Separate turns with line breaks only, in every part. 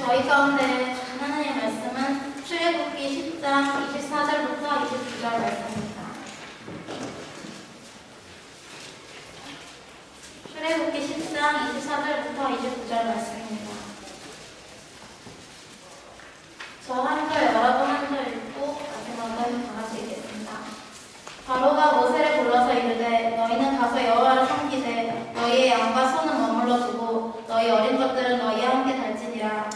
저희 가운데 주신 하나님의 말씀은 출애굽기 10장 24절부터 29절 말씀입니다. 출애굽기 10장 24절부터 29절 말씀입니다. 저 한 절, 여러분 한 절 읽고 마지막은 다 같이 읽겠습니다. 바로가 모세를 불러서 이르되 너희는 가서 여호와를 섬기되 너희의 양과 소는 머물러 두고 너희 어린 것들은 너희와 함께 달지니라.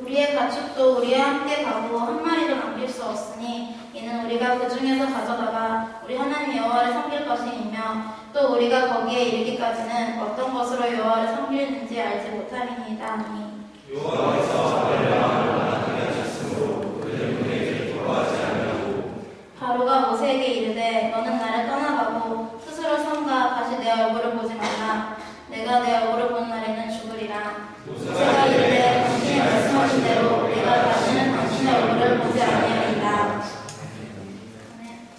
우리의 가축도 우리와 함께 가고 한 마리도 남길 수 없으니 이는 우리가 그 중에서 가져다가 우리 하나님 여호와를 섬길 것이며 또 우리가 거기에 이르기까지는 어떤 것으로 여호와를 섬기는지 알지 못함이니이다. 바로가 모세에게 이르되 너는 나를 떠나가고 스스로 섬가 다시 내 얼굴을 보지 말라. 내가 내 얼굴을 보는 날에는 죽으리라. 모세가 이르되 당신이 말씀하신 대로 내가 다시는 당신의 얼굴을 보지 아니하리라.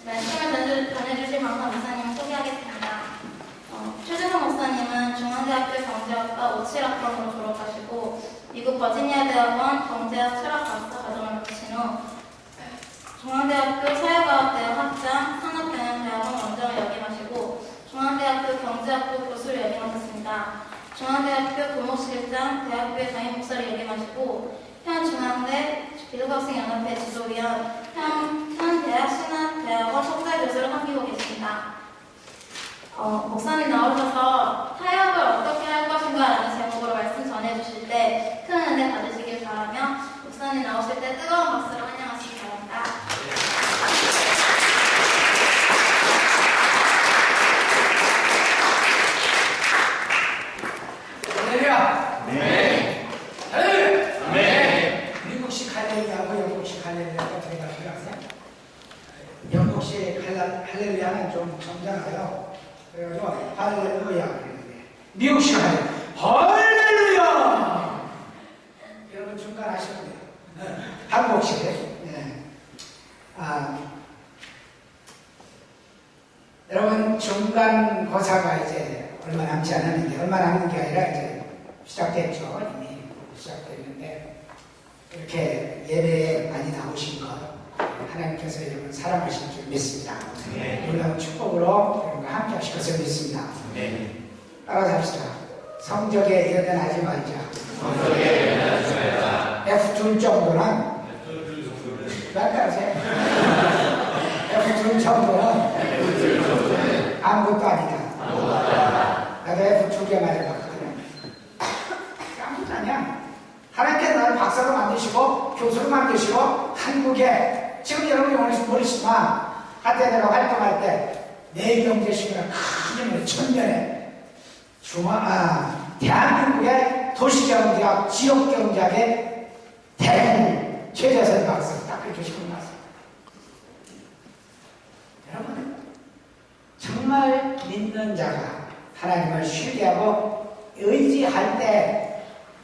말씀을 전해주실 강사 목사님을 소개하겠습니다. 최재성 목사님은 중앙대학교 경제학과 57학번으로 졸업하시고 미국 버지니아 대학원 경제학 철학 박사 과정을 마친 후 중앙대학교 사회과학대학 학장, 산업경영대학원 원장을 역임하시고 중앙대학교 경제학부 교수를 역임하셨습니다. 중앙대학교 교목실장, 대학교의 담임목사를 역임하시고 현 중앙대 기독학생연합회 지도위원, 현 대학 신학대학원 석사교수를 섬기고 계십니다. 목사님 나오셔서 타협을 어떻게 할 것인가라는 제목으로 말씀 전해주실 때 큰 은혜 받으시길 바라며 목사님 나오실 때 뜨거운 박수로 환영하시기 바랍니다.
할렐루야!
네.
할렐루야!
네.
미국식 할렐루야하고 영국식 할렐루야가 어떻게 다른지 아세요? 영국식 할렐루야는 좀 정장해요. 그래가지고 할렐루야 그러는데 미국식 할렐루야! 여러분 중간 하시면 돼요. 한국식. 네. 여러분 중간고사가 이제 얼마 남지 않았는데 얼마 남는 게 아니라 이제 시작됐죠. 이미 시작됐는데 이렇게 예배에 많이 나오신 것 하나님께서 여러분 사랑하신 줄 믿습니다.
네.
놀라운 축복으로 여러분과 함께 하실 것을 믿습니다.
네.
따라서 합시다. 성적에 연연하지 말자.
성적에 연연하지 말자.
F2 정도는 따라하세요. F2 정도는 아무것도 아니다. 나도 F2개 맞아봤거든. 아무것도 아니야. 하나님께서 나를 박사로 만드시고 교수로 만드시고 한국에 지금 여러분이 모르시지만 한때 내가 활동할 때 내경제신문을 큰 힘으로 천년에 대한민국의 도시경제학, 지역경제학의 대부 최재선 박사 딱 그렇게 주시고 나왔어요. 여러분 정말 믿는 자가 하나님을 신뢰하고 의지할 때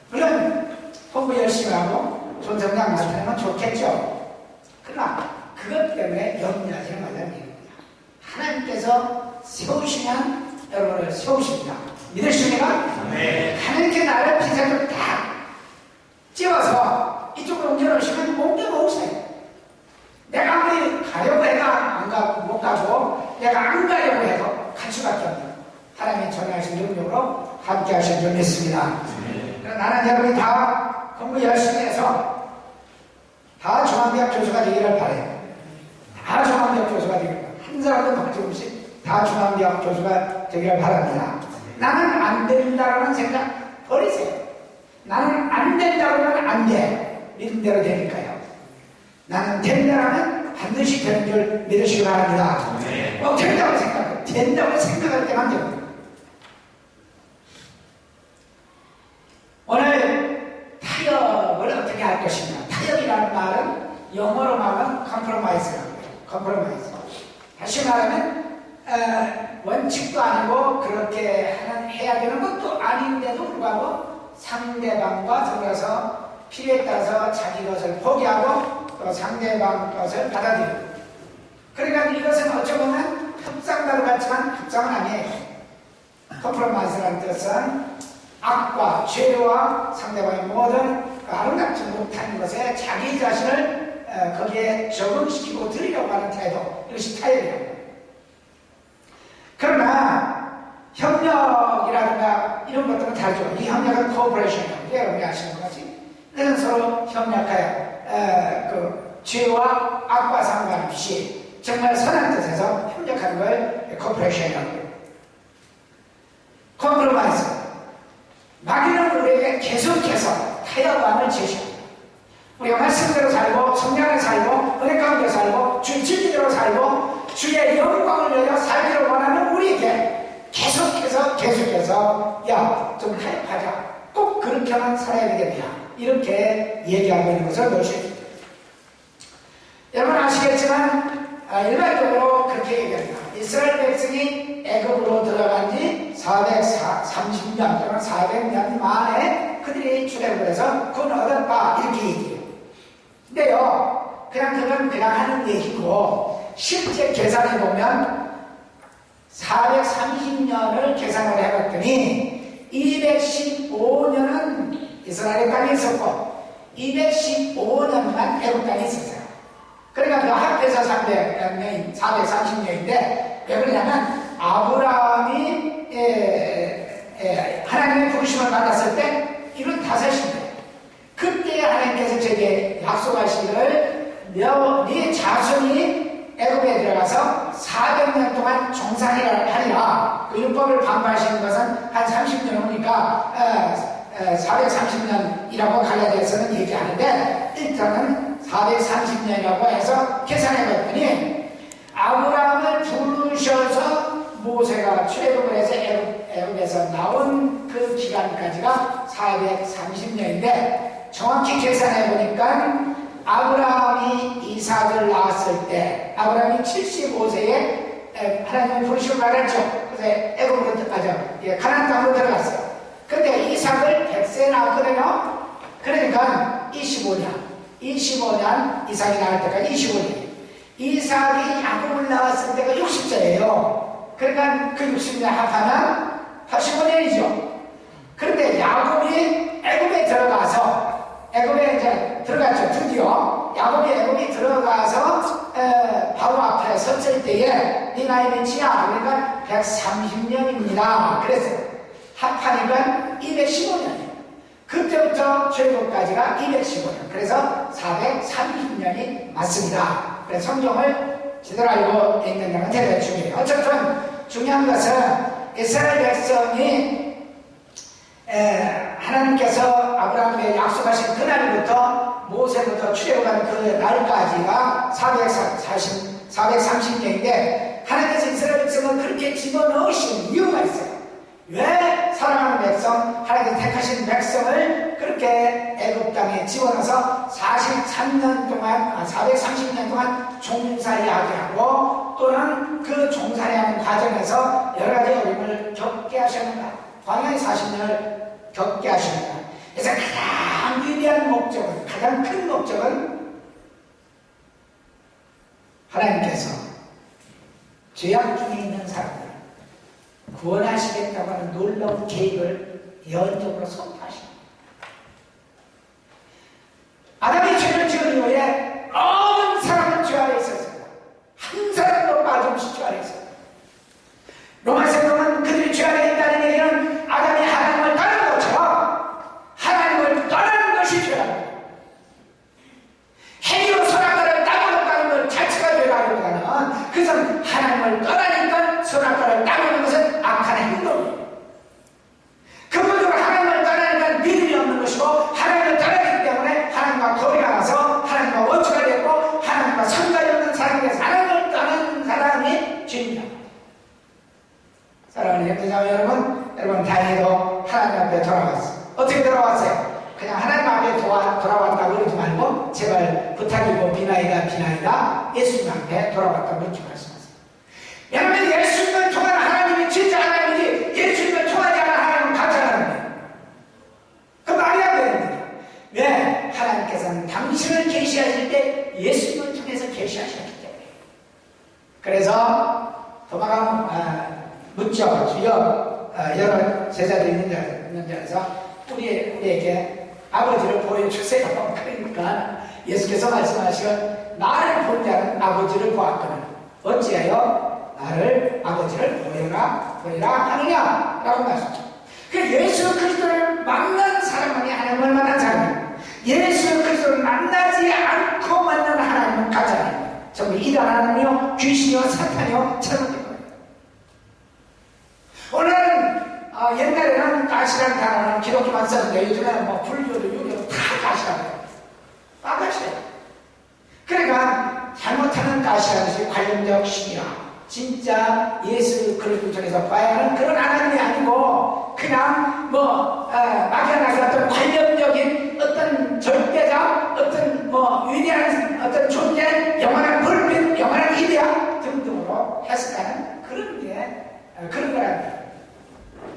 물론 공부 열심히 하고 좋은 성장 나타내면 좋겠죠. 그러나 그것 때문에 염려하지 말라는 얘기입니다. 하나님께서 세우시면 여러분을 세우십니다. 믿으십니까?
네.
하나님께 나를 핀셋을 딱 찍어서 이쪽으로 옮겨놓으시면 옮겨놓으세요. 내가 아무리 가려고 해도 못 가고 내가 안 가려고 해도 갈 수밖에 없는 하나님의 전하신 능력으로 함께 하신 줄 믿습니다.
네.
나는 여러분이 다 공부 열심히 해서 다 중앙대학 교수가 되기를 바래요. 다 중앙대학 교수가 되기를 바래요. 한 사람도 박지없이 다 중앙대학 교수가 되기를 바랍니다. 나는 안 된다라는 생각 버리세요. 나는 안 된다고 하면 안 돼. 믿은 대로 되니까요. 나는 된다라면 반드시 되는 줄 믿으시기 바랍니다.
네.
된다고 생각할 때만 됩니다. 오늘 타협을 어떻게 할 것인가. 타협이라는 말은 영어로 말하면 compromise라고 해요. compromise. 다시 말하면 원칙도 아니고 그렇게 해야 되는 것도 아닌데도 불구하고 상대방과 들어가서 필요에 따라서 자기 것을 포기하고 또 상대방 것을 받아들이고 그러니까 이것은 어쩌면 협상과도 같지만 협상은 아니에요. 컴프로마이즈라는 뜻은 악과 죄와 상대방의 모든 아름답지 못한 것에 자기 자신을 거기에 적응시키고 드리려고 하는 태도, 이것이 타협이에요. 그러나 협력이라든가 이런 것들은 다르죠. 이 협력은 코퍼레이션이에요. 여러분이 아시는 거지. 그래서 서로 협력하여 죄와 악과 상관없이 정말 선한 뜻에서 협력하는 걸 코퍼레이션이라고 해요. 컴프로마이즈. 마귀는 우리에게 계속해서 타협안을 제시합니다. 우리가 말씀대로 살고 성령을 살고 은혜 가운데 살고 주의 진리대로 살고 주의 영광을 위하여 살기를 원하는 우리에게 계속해서 야, 좀 타협하자. 꼭 그렇게만 살아야 되겠냐. 이렇게 얘기하고 있는 것을 볼 수 있습니다. 여러분 아시겠지만 일반적으로 그렇게 얘기합니다. 이스라엘 백성이 애굽으로 들어간 지 430년 또는 400년 만에 그들이 출애굽을 해서 군 얻었다 이렇게 얘기해요. 근데요, 그건 그냥 하는 얘기고 실제 계산해보면 430년을 계산을 해봤더니 215년은 이스라엘 땅에 있었고 215년만 애굽 땅에 있었어요. 그러니까 그 합해서 430년인데 왜 그러냐면 아브라함이 하나님의 부르심을 받았을 때 75인데 그때 하나님께서 제게 약속하시기를 네 자손이 애굽에 들어가서 400년 동안 종살이라 그 율법을 반발하시는 것은 한 30년 오니까 430년이라고 갈라디아서는 얘기하는데 일단은 430년이라고 해서 계산해봤더니 아브라함을 부르셔서 모세가 출애굽을 해서 애굽에서 나온 그 기간까지가 430년인데 정확히 계산해보니까 아브라함이 이삭을 낳았을 때 아브라함이 75세에 하나님의 부르심을 받았죠. 그래서 애굽으로 가나안 땅으로 들어갔어요. 근데 이삭을 100세에 낳았거든요. 그러니까 25년 이삭이 나올 때가 25년. 이삭이 야곱을 낳았을 때가 60세예요. 그러니까 그 60년 합하면 85년이죠. 그런데 야곱이 애굽에 이제 들어갔죠. 드디어 야곱이 애굽에 들어가서 바로 앞에 섰을 때에 네 나이 몇이야? 그러니까 130년입니다. 그랬어요. 합하니까 215년이에요. 그때부터 출애굽까지가 215년. 그래서 430년이 맞습니다. 그래서 성경을 제대로 알고 읽는다는 건 대단히 중요해요. 어쨌든 중요한 것은 이스라엘 백성이 하나님께서 아브라함에게 약속하신 그날부터 모세부터 출애굽한 그 날까지가 430년인데 하나님께서 이스라엘 백성을 그렇게 집어넣으신 이유가 있어요. 왜 사랑하는 백성, 하나님께서 택하신 백성을 그렇게 애굽 땅에 집어넣어서 430년 동안 종살이하게 하고 또는 그 종살이하는 과정에서 여러 가지 어려움을 겪게 하셨는가? 광야의 40년을 겪게 하셨는가? 그래서 가장 위대한 목적은, 가장 큰 목적은 하나님께서 죄악 중에 있는 사람들 구원하시겠다고 하는 놀라운 계획을 예언적으로 선포하십니다. 아담이 죄를 지은 이후에 모든 사람은 죄 아래 있었습니다. 한 사람도 빠짐없이 죄 아래 있었습니다. 로마서 보면 그들이 죄 아래 있다는 얘기는 아담이 하나님을 떠난 것처럼 하나님을 떠나는 것이 죄라는 거예요. 행위로 선악과를 따먹었다는 것 자체가 죄라기보다는 그것은 하나님을 떠나니까 선악과를 따먹는 것은 악한 행동이에요. 근본적으로 하나님을 떠나니까 믿음이 없는 것이고 하나님을 떠나기 때문에 하나님과 거리가 나서 하나님과 원수가 됐고 하나님과 상관이 없는 사람이 돼서 하나님을 떠난 사람이 죄입니다. 사랑하는 형제자매 여러분 다행히도 하나님 앞에 돌아왔어요. 어떻게 돌아왔어요? 그냥 하나님 앞에 돌아왔다고 그러지 말고 제발 부탁이고 비나이다 예수님 앞에 돌아왔다고 그렇게 말씀하세요. 왜냐하면 예수님을 통한 하나님이 진짜 하나님이지 예수님을 통하지 않은 하나님은 가짜 하나님이에요. 그 말이 안 되는 거예요. 왜? 하나님께서는 당신을 계시하실 때 예수님을 통해서 계시하셨기 때문에. 그래서 도마가 묻죠. 주여 여러 제자들이 있는 자에서 우리에게 아버지를 보여주세요. 그러니까 예수께서 말씀하시건 나를 본 자는 아버지를 보았거늘 어찌하여 나를 아버지를 보이라 하느냐 라고 말씀하십니다. 예수 그리스도를 만난 사람만이 하나님을 만난 사람이에요. 예수 그리스도를 만나지 않고 만난 하나님은 가짜예요. 전부 이단 하나님이요 귀신이요 사탄이요 잘못된 거예요. 오늘은 옛날에는 가시라는 단어는 기독교만 썼는데 요즘에는 뭐 불교도 유교도 다 가시라고 해요. 다 가시래요. 그러니까 잘못하는 가시라는 것이 관념적 신이라 진짜 예수 그리스도 통해서 봐야 하는 그런 하나님이 아니고 그냥 막연하게 어떤 관념적인 어떤 절대자 어떤 위대한 어떤 존재 영원한 불빛 영원한 이데아 등등으로 해석하는 그런 거랍니다.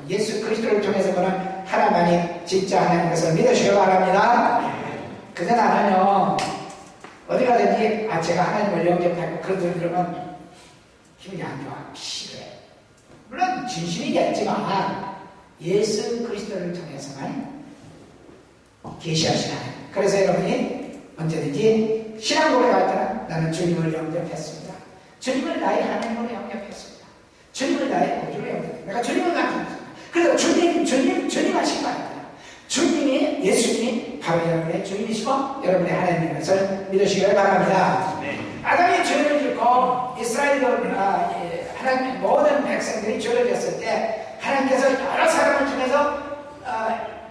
예수 그리스도를 통해서 보는 하나만이 진짜 하나님인 것을 믿으시기 바랍니다. 그저 나는요 어디 가든지 제가 하나님을 영접하고 그런 소리 들으면 기분이 안 좋아. 싫어요. 물론 진심이겠지만 예수 그리스도를 통해서만 계시하시는 하나님. 그래서 여러분이 언제든지 신앙 고백할 때는 나는 주님을 영접했습니다. 주님을 나의 하나님으로 영접했습니다. 주님을 나의 구주로 영접했습니다. 내가 주님을 만났습니다. 그래서 주님 하신 바입니다. 주님이 예수님이 바로 여러분의 주님이시고 여러분의 하나님인 것을 믿으시길 바랍니다.
네.
아담이 죄를 짓고 이스라엘도 하나님 모든 백성들이 죄를 졌을 때 하나님께서 여러 사람을 통해서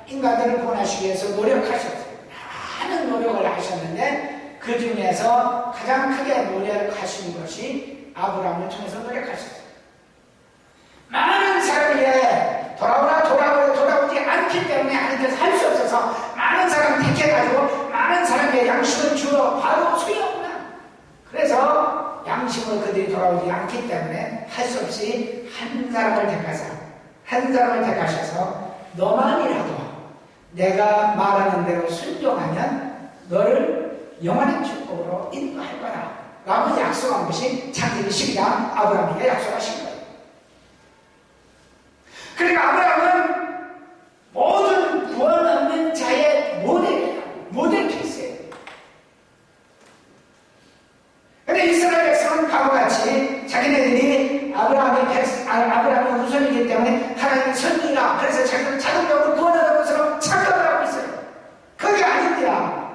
인간들을 구원하시기 위해서 노력하셨어요. 많은 노력을 하셨는데 그 중에서 가장 크게 노력하신 것이 아브라함을 통해서 노력하셨어요. 많은 사람에게 돌아오지 않기 때문에 하나님께서 할 수 없어서 많은 사람 택해가지고 많은 사람에게 양식을 주어 바로 소용없나. 그래서 양식을 그들이 돌아오지 않기 때문에 할 수 없이 한 사람을 택하셔서 너만이라도 내가 말하는 대로 순종하면 너를 영원한 축복으로 인도할 거다 라고 약속한 것이 창세기 12장 아브라함에게 약속하신 거예요. 그러니까 아브라함은 모든 구원 없는 자의 모델 케이스예요. 근데 이스라엘 백성은 바보같이 자기네들이 아브라함의 후손이기 때문에 하나님의 선지라 그래서 자기는 자동적으로 구원하는 것으로 착각을 하고 있어요. 그게 아닙니다.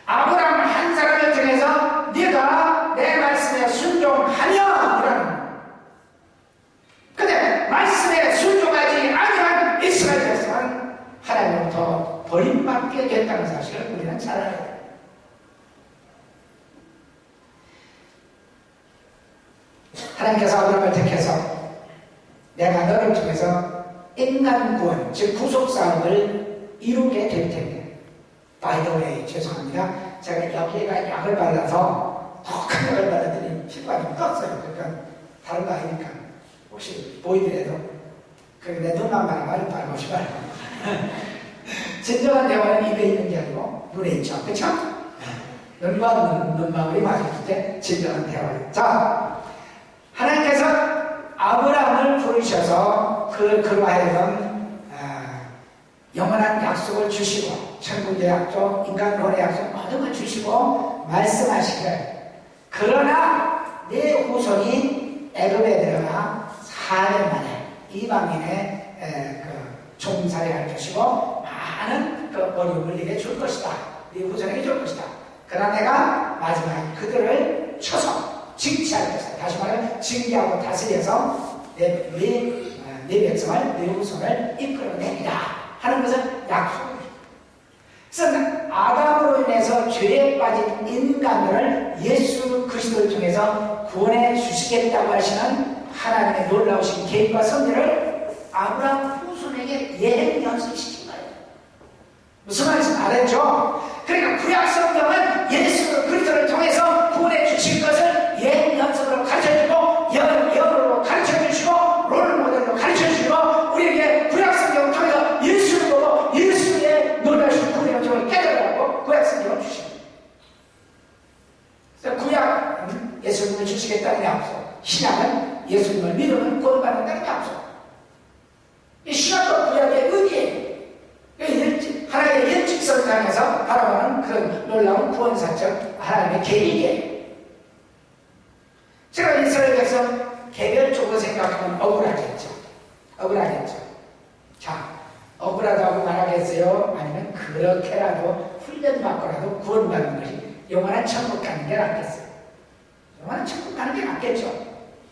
아브라함 한 사람을 통해서 네가 내 말씀에 순종하면 이라는 근데 말씀에 순종하지 않으면 이스라엘 백성은 하나님으로부터 버림받게 됐다는 사실을 우리는 잘 알아야 돼요. 하나님께서 아브라함을 택해서 내가 너를 통해서 인간 구원, 즉 구속사업을 이루게 될 텐데 by the way, 죄송합니다. 제가 여기가 약을 발라서 독한 약을 발라드니 피부가 좀 떴어요. 그러니까 다른 거 아니니까 혹시 보이더라도 내 눈만 말고 빨리 말고 진정한 대화는 입에 있는 게 아니고 눈에 있죠. 그렇죠? 눈과 눈망울이 맞았을 때 진정한 대화예요. 자, 하나님께서 아브라함을 부르셔서 그로 하여금 영원한 약속을 주시고 천국의 약속, 인간론의 약속 모든 걸 주시고 말씀하시기를 그러나 내 후손이 애굽에 들어가 4년 만에 이방인의 종살이할 것이고 많은 어려움을 네게 줄 것이다. 네 후손에게 줄 것이다. 그러나 내가 마지막에 그들을 쳐서 징치할 것이다. 다시 말하면 징계하고 다스려서 내 백성을 내 후손을 이끌어내리라 하는 것은 약속입니다. 그래서 아담으로 인해서 죄에 빠진 인간들을 예수 그리스도를 통해서 구원해 주시겠다고 하시는 하나님의 놀라우신 계획과 섭리를 아브라함 후손에게 예행 연습시킨 거예요. 무슨 말인지 알았죠? 그러니까 구약 성경은 예수 그리스도를 통해서 구원해 주실 것을 예행 연습으로 가르쳐주고 영으로 가르쳐주시고 롤 모델로 가르쳐주시고 우리에게 구약 성경을 통해서 예수를 보고 예수의 놀라우신 구원의 영적을 깨달으라고 구약 성경을 주십니다. 그래서 구약은 예수님을 주시겠다는 약속, 신약은 예수님을 믿으면 구원받는다는 약속. 하나님의 계획이에요. 제가 이스라엘 백성 개별적으로 생각하면 억울하겠죠. 억울하겠죠. 자, 억울하다고 말하겠어요? 아니면 그렇게라도 훈련받고라도 구원받는 것이 영원한 천국 가는 게 낫겠어요? 영원한 천국 가는 게 낫겠죠.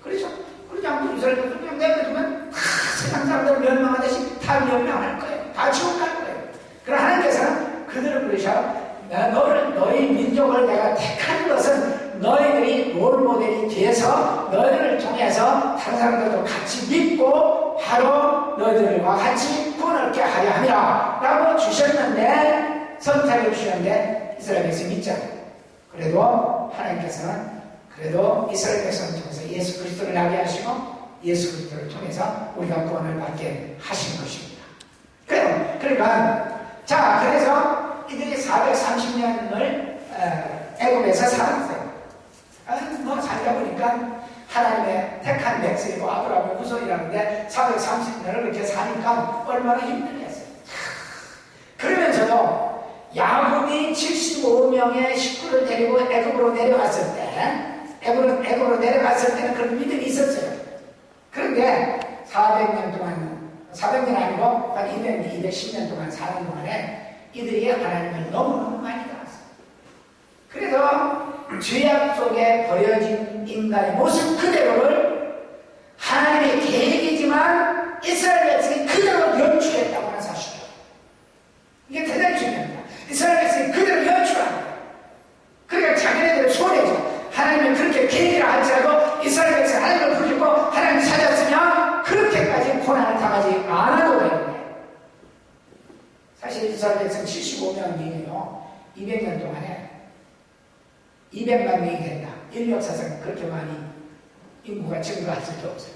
그렇죠? 그러지 않고 이스라엘 백성 그냥 내버려두면 다 세상 사람들 멸망하듯이 다 멸망할 거예요. 다 지옥 갈 거예요. 그러나 하나님께서는 그들을 부르셔 너희 민족을 내가 택한 것은 너희들이 롤모델이 돼서 너희들을 통해서 다른 사람들도 같이 믿고 바로 너희들과 같이 구원을 얻게 하려 함이라 라고 주셨는데, 선택을 주셨는데 이스라엘 백성이 믿잖아요. 그래도 하나님께서는 그래도 이스라엘 백성을 통해서 예수 그리스도를 나게 하시고 예수 그리스도를 통해서 우리가 구원을 받게 하신 것입니다. 그러니까 자, 그래서 이들이 430년을 애굽에서 살았어요. 뭐 살다 보니까 하나님의 택한 백성이고 아브라함의 후손이라는데 430년을 그렇게 사니까 얼마나 힘들겠어요. 그러면서도 야곱이 75명의 식구를 데리고 애굽으로 내려갔을 때는 그런 믿음이 있었어요. 그런데 400년 동안, 400년 아니고 한 210년 동안 사는 동안에 이들이 하나님을 너무너무 많이 따랐어요. 그래서 죄악 속에 버려진 인간의 모습 그대로를 하나님의 계획이지만 이스라엘 백성이 그대로 연출했다고 하는 사실이에요. 이게 대단히 중요합니다. 이스라엘 백성이 그대로 연출합니다. 그러니까 자기네들의 손해죠. 하나님은 그렇게 계획을 할지라도 이스라엘 백성이 하나님을 부르고 하나님을 찾았으면 그렇게까지 고난을 당하지 않아도 되는데, 사실 이스라엘 백성 75명이에요. 200년 동안에 200만 명이 된다. 인류 역사상 그렇게 많이 인구가 증가할 수도 없어요.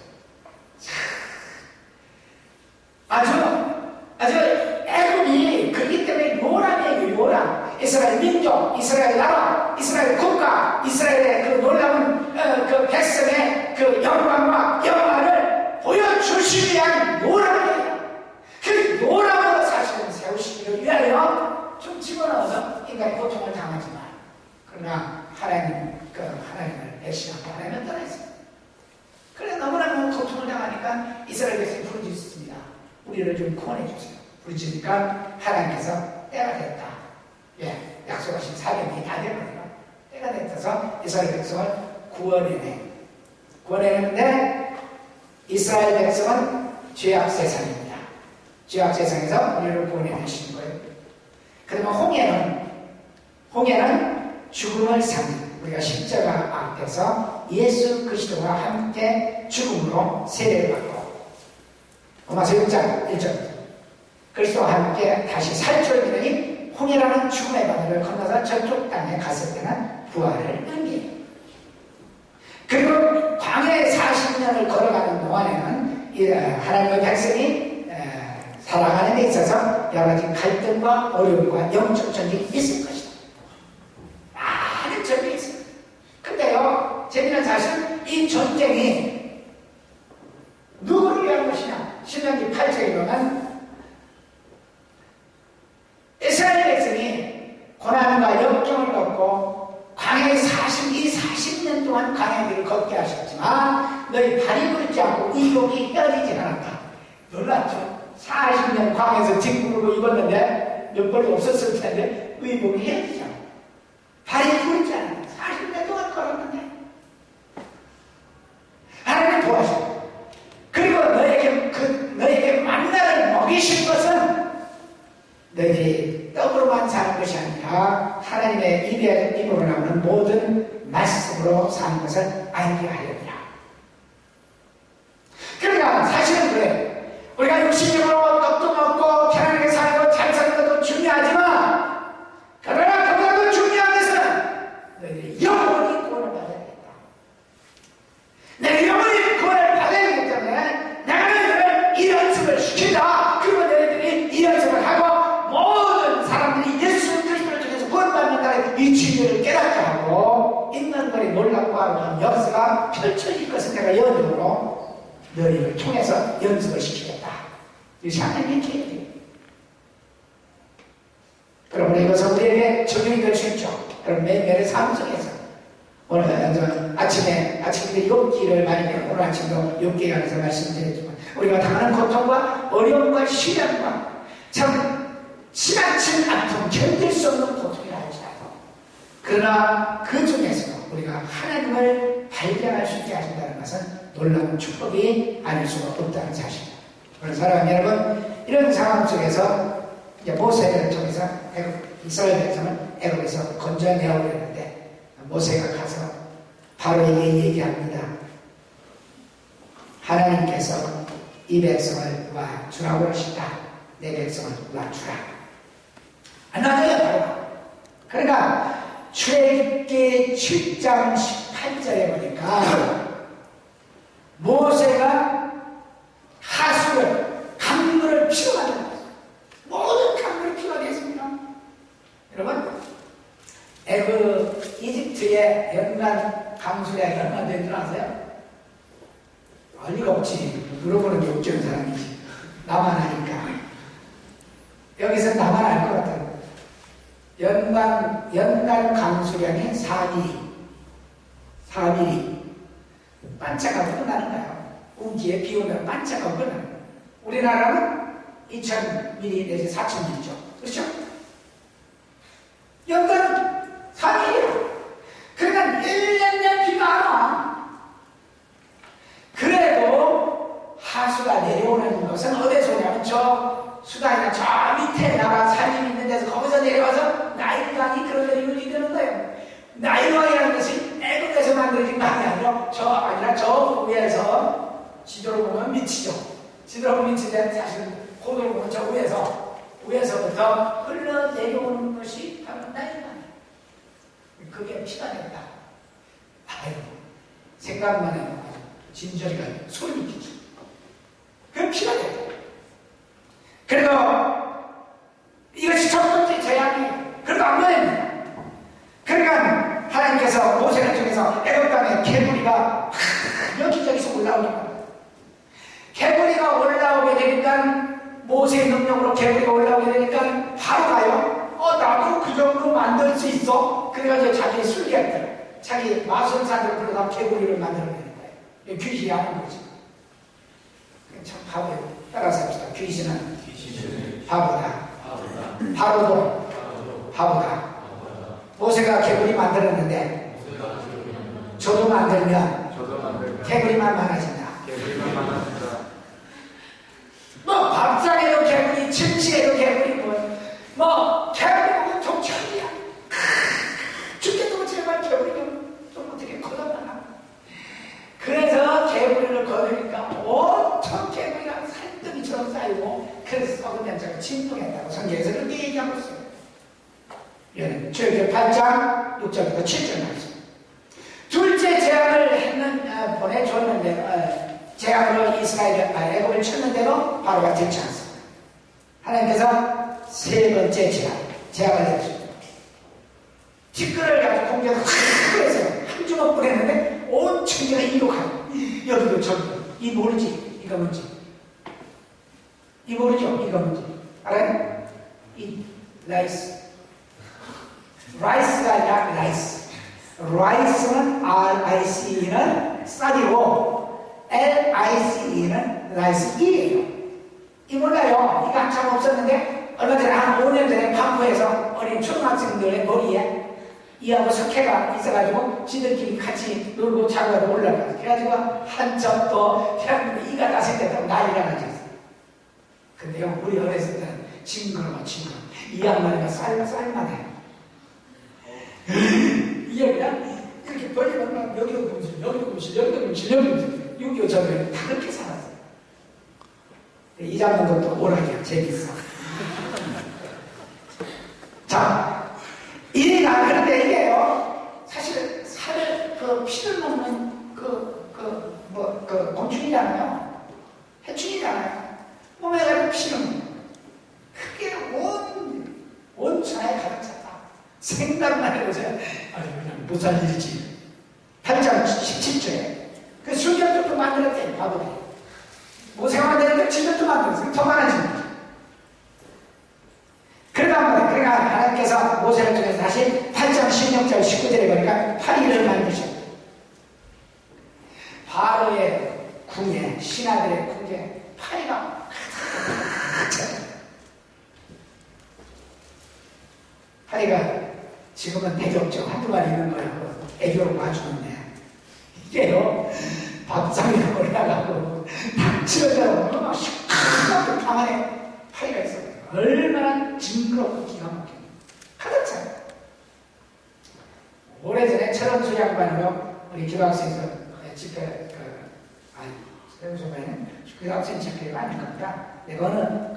아주 애굽이 그렇기 때문에 요람이에요. 요람. 이스라엘 민족, 이스라엘 나라, 이스라엘 국가, 이스라엘의 그 놀라운 그 백성의 그 영광과 영화를 보여주시기 위한 요람이에요. 그 요람으로 사실은 세우시기를 위하여 좀 집어넣어서 인간이 고통을 당하지만, 그러나 하나님을 배신하고 하나님을 떠났어요. 그래 너무나 고통을 당하니까 이스라엘 백성이 부르짖습니다. 우리를 좀 구원해 주세요. 부르짖으니까 하나님께서 때가 됐다. 예, 약속하신 400년이 다 됐거든요. 때가 됐어서 이스라엘 백성을 구원해내는데 이스라엘 백성은 죄악 세상입니다. 죄악 세상에서 우리를 구원해내시는 거예요. 그러면 홍해는 죽음을 상징, 우리가 십자가 앞에서 예수 그리스도와 함께 죽음으로 세례를 받고, 로마서 6장 1절 그리스도와 함께 다시 살 줄 믿으니 홍해라는 죽음의 바다를 건너서 저쪽 땅에 갔을 때는 부활을 의미해요. 그리고 광야에 40년을 걸어가는 동안에는 하나님의 백성이 살아가는 데 있어서 여러 가지 갈등과 어려움과 영적 전쟁이 있을 것이다. 많은 전쟁이 있습니다. 근데요, 재미난 사실 이 전쟁이 누구를 위한 것이냐? 신명기 8장에 보면 이스라엘 백성이 고난과 역경을 겪고 광야에 40년 동안 광야길을 걷게 하셨지만 너희 발이 부르지 않고 의복이 헤어지지 않았다. 놀랐죠? 40년 광야에서 뒷구르고 입었는데 몇 벌이 없었을 텐데 의복이 헤어지지 않았다. 발이 부르지 않았다. 40년 동안 걸었는데 하나님 도와주고, 그리고 너에게 만나를 먹이신 것은 너희들이 떡으로만 사는 것이 아니라 하나님의 입으로 나오는 모든 말씀으로 사는 것을 알게 하려니라. 그러니까 사실은 그래. 우리가 육신적으로 떡도 먹고 편안하게 살고 잘 사는 것도 중요하지만, 그러나 그보다도 중요한 것은 너희들이 영원히 구원을 받아야 되겠다. 내 영원히 구원을 받아야 되기 때문에 내가 너희들을 이 연습을 시킨다. 그리고 너희들이 이 연습을 하고 모든 사람들이 예수 그리스도를 통해서 구원받는다는 이 진리를 깨닫게 하고 있는 거에 놀랍고 아름다운 역사가 펼쳐질 것을 내가 연습으로 너희를 통해서 연습을 시키겠다. 이것이 하나님의 계획이에요. 그러므로 이것은 우리에게 적용이 될 수 있죠. 여러분 매일매일 삶 속에서 오늘 아침에 욥기를 많이 배우고 오늘 아침도 욥기에 관해서 말씀드렸지만 우리가 당하는 고통과 어려움과 시련과 참 지나친 아픔 견딜 수 없는 고통이라 할지라도 그러나 그 중에서도 우리가 하나님을 발견할 수 있게 하신다는 것은 놀라운 축복이 아닐 수가 없다는 사실입니다. 오늘 사랑하는 여러분 이런 상황 속에서 이제 모세를 통해서 이스라엘 백성을 애굽에서 건져내오려 했는데 모세가 가서 바로에게 얘기합니다. 하나님께서 이 백성을 놔주라고 하신다. 내 백성을 놔주라. 안 놔줘요 바로. 그러니까 출애굽기 7장 18절에 보니까 모세가 하수를 강물을 피워가는 거예요. 모든 강물을 피워게 했습니다. 여러분 이집트의 연간 강수량이 얼마 되는 줄 아세요? 알리가 없지. 물어보는 게 없지 사람이지. 나만 아니까. 여기서 나만 알 것 같아요. 연간 강수량이 4mm 반짝하고 끝나는 거예요. 우기에 비 오면 반짝하고 끝나는 거예요. 우리나라는 2000mm 내지 4000mm죠. 그렇죠? 연간 4mm야. 그러니까 1년내 비가 안 와. 그래도 하수가 내려오는 것은 어디서 오냐면 저 수단이나 저 밑에 나라 산이 있는 데서 거기서 내려와서 나일강이 그런 이유이 되는 거예요. 나일강이라는 것이 애국에서 만들어진 강이 아니라 저 위에서 지도로 보면 밑이죠. 지도로 보면 밑인데 사실은 고도로 보면 저 위에서부터 흘러내려오는 것이 바로 나일강이에요. 그게 피가 된다. 아유, 생각만 해도 진저리가 소름이 끼쳐. 그게 피가 된다. 그래도 이것이 첫 번째 재앙이에요. 그래도 안 보냅니다. 그러니까 하나님께서 모세를 통해서 애굽 땅에 개구리가 여기저기서 올라오니까 개구리가 올라오게 되니까 모세의 능력으로 개구리가 올라오게 되니까 바로 가요. 나도 그 정도 만들 수 있어. 그래가지고 자기 술객들 자기 마술사들 불러다 개구리를 만들어내는 거예요. 귀신이 하는 거지. 참 바보예요. 따라서 합시다. 귀신은 바보다. 바로도 바보다. 모세가 개구리 만들었는데 저도 만들면 개구리만 많아진다. 뭐 밥상에도 개구리, 침치에도 개구리, 개구리가 독천이야. 죽겠다고 제발 개구리가 좀 어떻게 걷어나가. 그래서 개구리를 거두니까 온통 개구리가 산더미처럼 쌓이고 그래서 썩은 냄새가 진동했다고 성경에서 그렇게 얘기하고 있어요. 얘는 출애굽기 8장 6절부터 7절 말씀. 둘째 재앙을 보내줬는데 재앙으로 이스라엘 애굽을 쳤는데도 바로가 되지 않습니다. 하나님께서 세 번째 재앙을 내주십니다. 티끌을 가지고 공격해서 해서 한 주먹 뿌렸는데 온 천지가 이로 가요. 여기도 저기도. 이 모르지? 이거 뭔지? 이 모르죠? 이거 뭔지? 알아요? 이 라이스. 라이스가 아니라 라이스. 라이스는 RICE는 쌀이고 LICE는 라이스이에요. 이 몰라요. 이거 한참 없었는데 얼마 전에 한 5년 전에 반포에서 어린 초등학생들의 머리에 이하고 석회가 있어가지고 지들끼리 같이 놀고 자고 올라가서 그래가지고 한참 또 대한민국 이가 나섰다고 난리가 나죠. 근데요 우리 어렸을 때는 징그러워. 이 양반이가 쌀만해. 이 양반 이렇게 벌리면 여기도 금실, 여기도 금실, 여기도 금실, 여기도 금실. 6.25 전에 다 그렇게 살았어요. 이 잡는 것도 오락이야. 재밌어. 자, 그런데 이게요, 사실 살을, 피를 먹는 곤충이잖아요. 해충이잖아요. 몸에 가는 피는 그게 온 천하에 가득 찼다. 생각만 해보세요. 그냥 못 살 일이지. 8장 17절에. 그 술견도 만들었대요, 바보들이. 모세가 만드는데 질병도 만들었어요. 더 많아진 거죠. 그러니까 그다음 말이에요. 그러니까 하나님께서 모세를 통해서 다시 8장 16절 19절에 보니까 파리를 만드셨어요. 바로의 궁에, 신하들의 궁에 파리가 가득 찼어요. 파리가 지금은 되게 없죠. 한두 마리 있는 거라고 애교로 봐주는데 이게요 밥상에 올라가고 닭치러져서 막 시끄럽게 방 안에 파리가 있어요. 얼마나 징그럽고 기가 막히게 가득 차요. 오래전에 철원수 양반으로 우리 교학생에서 집회 교학생 집회가 아닐 겁니다. 이거는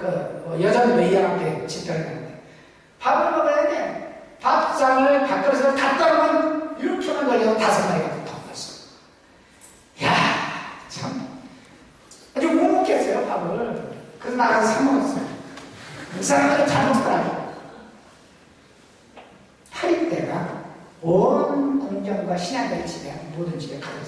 여전 외양 앞에 집회를 하는데 밥을 먹어야 돼. 밥상을 밖으로 갖다 놓으면 이렇게만 걸려도 5마리가 붙어버렸어. 이야, 참. 아주 못 먹겠어요, 밥을. 그래서 나가서 사먹었어요. 그 사람들은 잘 먹더라고요. 파리떼가 온 궁전과 신하들의 집에, 모든 집에 가득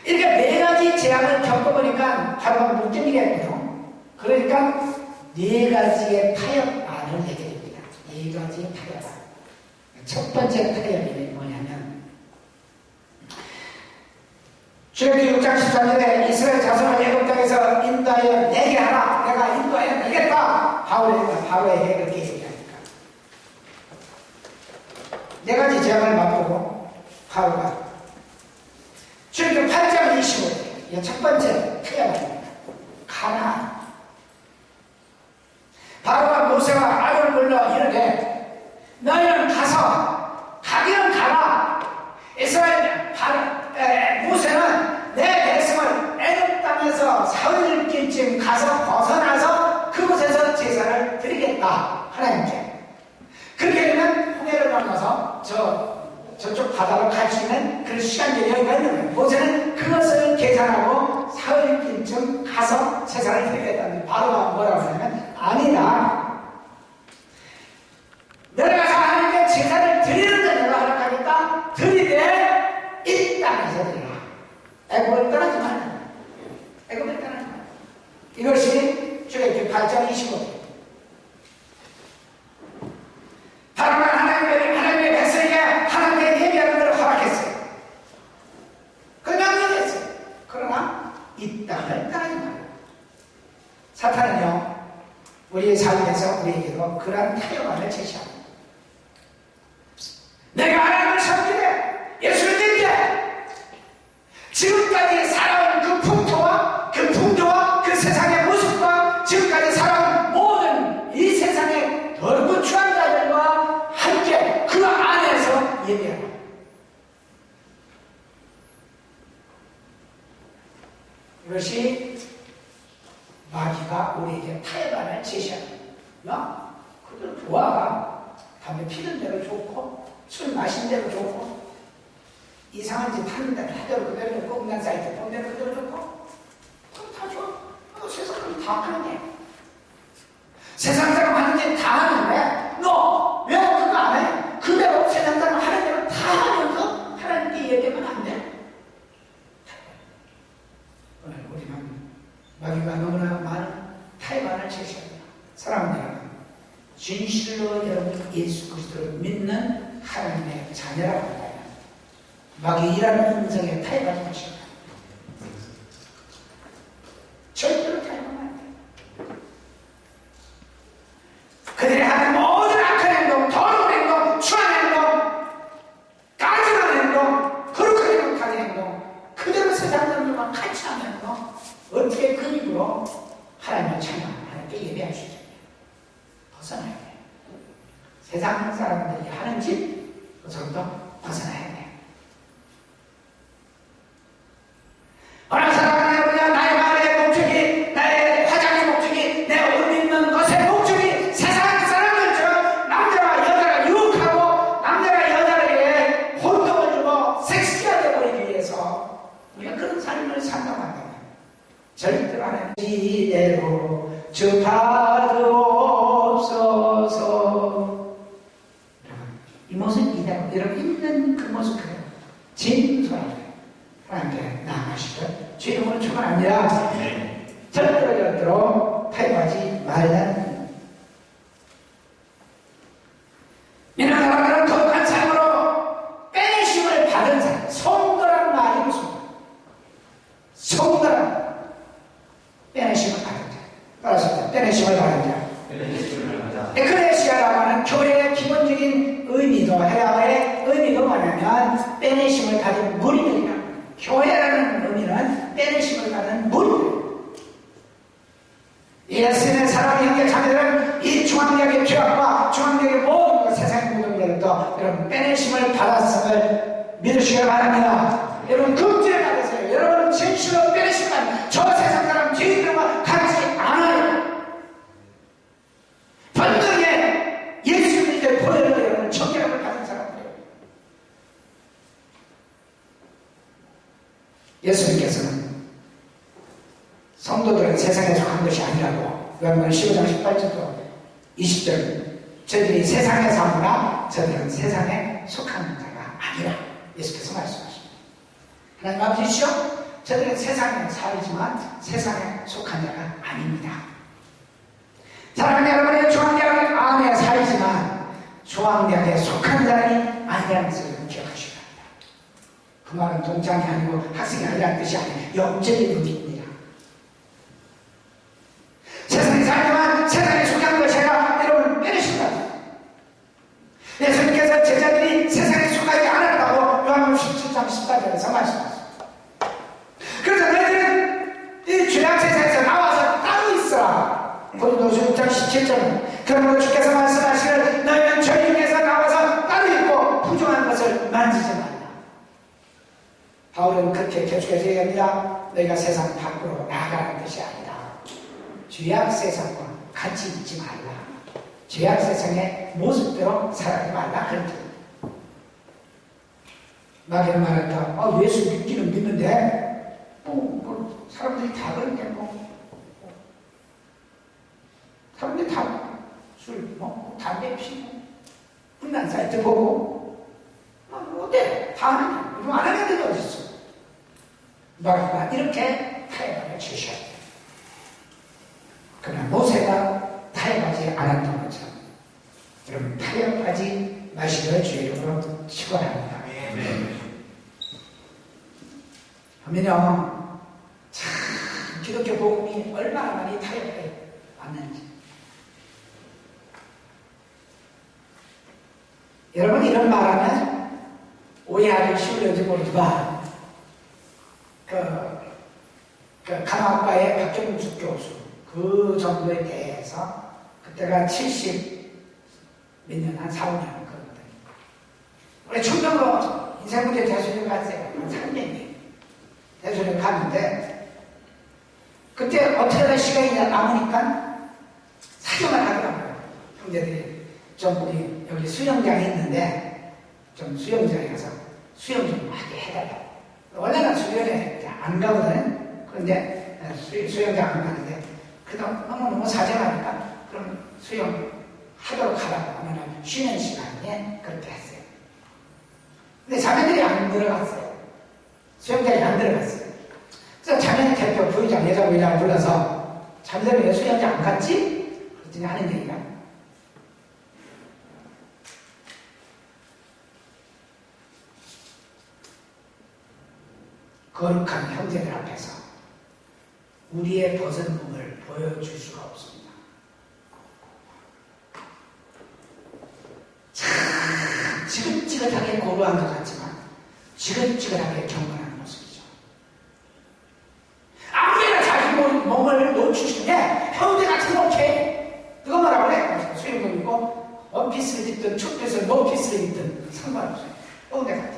이렇게 4가지 재앙을 겪어보니까 바로 못 견디겠거든요. 그러니까 4가지의 타협안을 내게 됩니다. 4가지의 타협안. 첫 번째 타협이 뭐냐면 출애굽기 6장 13절에 이스라엘 자손을 애굽 땅에서 인도하여 내게 하라. 내가 인도하여 내겠다. 바로에게 그렇게 얘기하니까 4가지 재앙을 맛보고 바로가 출애굽기 8장 25절 이게 첫 번째 타협안입니다. 가나 바로가 모세와 아론을 불러 이르되 너희는 가기는 가라. 이스라엘 모세는 내 백성을 애굽 땅에서 사흘길쯤 가서 벗어나서 그곳에서 제사를 드리겠다. 하나님께 그렇게 되면 홍해를 건너서 저쪽 바다로 갈 수 있는 그런 시간이 여유가 있는 거예요. 모세는 그것을 계산하고 사흘쯤 가서 제사를 드리겠다는데 바로가 뭐라고 하냐면 아니다. 내려가서 하나님께 제사를 드리는데 내가 허락하겠다. 드리되 이 땅에서 드리라. 애굽을 떠나지 말라. 애굽을 떠나지 말라. 이것이 출애굽기 8장 25절. 바로가 하나님의 백성에게 하나님께 예비하는 것을 허락했어요. 그걸 명령했어요. 그러나 이 땅을 떠나지 말라. 사탄은요 우리의 삶에서 우리에게도 그러한 타협안을 제시합니다. 내가 하나님을 섬기되 예수를 믿게 지금까지 살아온 그 풍토와 그 세상의 모습과 지금까지 살아온 모든 이 세상의 더럽고 추한 자들과 함께 그 안에서 예배하라. 이것이 마귀가 우리에게 타협안을 제시합니다. 야, 그들 좋아. 담배 피는 대로 좋고 술 마신 대로 좋고 이상한 짓 하는 대로 하대로 그대로 좋고 음란 사이트 보는 대로 그대로 좋고 그럼 다 좋아. 세상은 다 하는데 세상 사람 하는 짓 다 하는데 너 왜 그거 안 해? 그대로 세상 사람 하는 대로 다 하면서 하나님께 얘기하면 안 돼? 우리만 마귀가 너무나 많은 타협안을 제시합니다. 사랑하는 여러분, 진실로 여러분 예수 그리스도를 믿는 하나님의 자녀라고 한다면 마귀이라는 음성에 타협하지 마십니다. 절대로 타협하면 안 돼요. 그들이 하는 모든 악한 행동, 더러운 행동, 추한 행동, 까지는 행동, 거룩하지 못하는 행동, 그대로 세상 사람들과 같이 하는 행동, 어떻게 그 입으로 하나님을 찬양, 하나님께 예배할 수 있습니까? 벗어나야 돼요. 세상 사람들이 하는 짓, 그것부터 벗어나야 돼요. 어느 사람은 뭐냐, 나의 말의 목적이, 나의 화장의 목적이, 내 옷 입는 것의 목적이 세상 사람들처럼 남자와 여자를 유혹하고 남자가 여자에게 혼동을 주고 섹시가 되어버리기 위해서 우리가 그런 삶을 산다고 한다면 절대로 안 해요. 이대로 주파주옵소서. 이 모습 이대로 여러분 있는 그 모습 그대로 진솔하게 하나님께 나아가시고 주 이름으로 축원합니다. 절대로 타협하지 말라는 빼내심을 가진 무리들이라. 교회라는 의미는 빼내심을 가진 무리들. 예수님의 사랑의 형제 자매들은 이 중앙대학의 죄악과 중앙대학의 모든 것, 세상의 모든 것들도 여러분 빼내심을 받았음을 믿으시기 바랍니다. 여러분 긍지를 받으세요. 여러분은 진실로 빼내심을 받는 저 세상 사람 죄인들과 같지 않아요. 번능에 예수 믿을 보혈로 여러분은 정결함을 받은 사람들이에요. 예수님께서는 성도들은 세상에 속한 것이 아니라고 요한복음 15장 18절도 20절 저희들이 세상에 사느라 저들은 세상에 속한 자가 아니라 예수께서 말씀하십니다. 하나님 아버지시여 저들은 세상에 살지만 세상에 속한 자가 아닙니다. 사랑하는 여러분의 중앙대학 안에 살지만 중앙대학에 속한 자는 아니라는 것을 기억하시기 바랍니다. 그 말은 동창이 아니고 학생이 아니라는 뜻이 아니에요. 영적인 의미입니다. 세상에 살지만 세상에 속한 것이 아니라 여러분 빼내신다. 예수님께서 제자들이 세상에 속하지 않았다고 요한복음 17장 18절에서 말씀하셨습니다. 그래서 너희들은 이 죄악 세상에서 나와서 따로 있어라. 고린도서 6장 17절 그러므로 주께서 말씀하시기를 너희는 죄 중에서 나와서 따로 있고 부정한 것을 만지지 말라. 바울은 그렇게 계속해서 얘기합니다. 너희가 세상 밖으로 나가라는 뜻이 아니다. 죄악 세상과 같이 있지 말라. 죄악 세상의 모습대로 살아가지 말라. 그런 뜻. 마귀는 말한다. 예수 믿기는 믿는데 뭐 사람들이 다 그런데 사람들이 다 술 먹고 담배 피고 분난 사이트 보고 어때? 다 하는 요즘 안 하는 애들이 어딨어? 마귀가 이렇게 타협을 주셔야 돼. 그러나 모세가 타협하지 않았던 것처럼 여러분 타협하지 마시기를 주의 이름으로 축원합니다. 하면요 참 기독교 복음이 얼마나 많이 타협해 왔는지. 여러분 이런 말하면 오해하기 쉬울지 모르지만 간호학과의 박정숙 교수 그 정도에 대해서 그때가 70 몇 년, 한 4, 5년 그거거든요. 우리 충청도 인생문제 대수를 갔어요. 한 3년이 대수를 갔는데 그때 어떻게 시간이 남으니까 사정을 하더라고요. 형제들이 좀 우리 여기 수영장이 있는데 좀 수영장에 가서 수영 좀 하게 해달라고. 원래는 수영에 안 가거든. 그런데 수영장 안 가는데 그래도 너무 사정하니까 그럼 수영 하도록 하라고 하면 쉬는 시간에 그렇게 했어요. 근데 자매들이 안 들어갔어요. 수영장에 안 들어갔어요. 그래서 자매 대표 부의장, 여자 부의장을 불러서 자매들이 왜 수영장 안 갔지? 그랬더니 하는 얘기가 거룩한 형제들 앞에서 우리의 벗은 몸을 보여줄 수가 없습니다. 참 지긋지긋하게 고루한 것 같지만 지긋지긋하게 경건한 모습이죠. 아무리나 자기 몸을 놓치시네 형제 같은 거 오케이. 그거 뭐라 그래? 수영복 입고 원피스를 입든 축핏을 노피스를 입든 상관없어요. 형제 같은 거.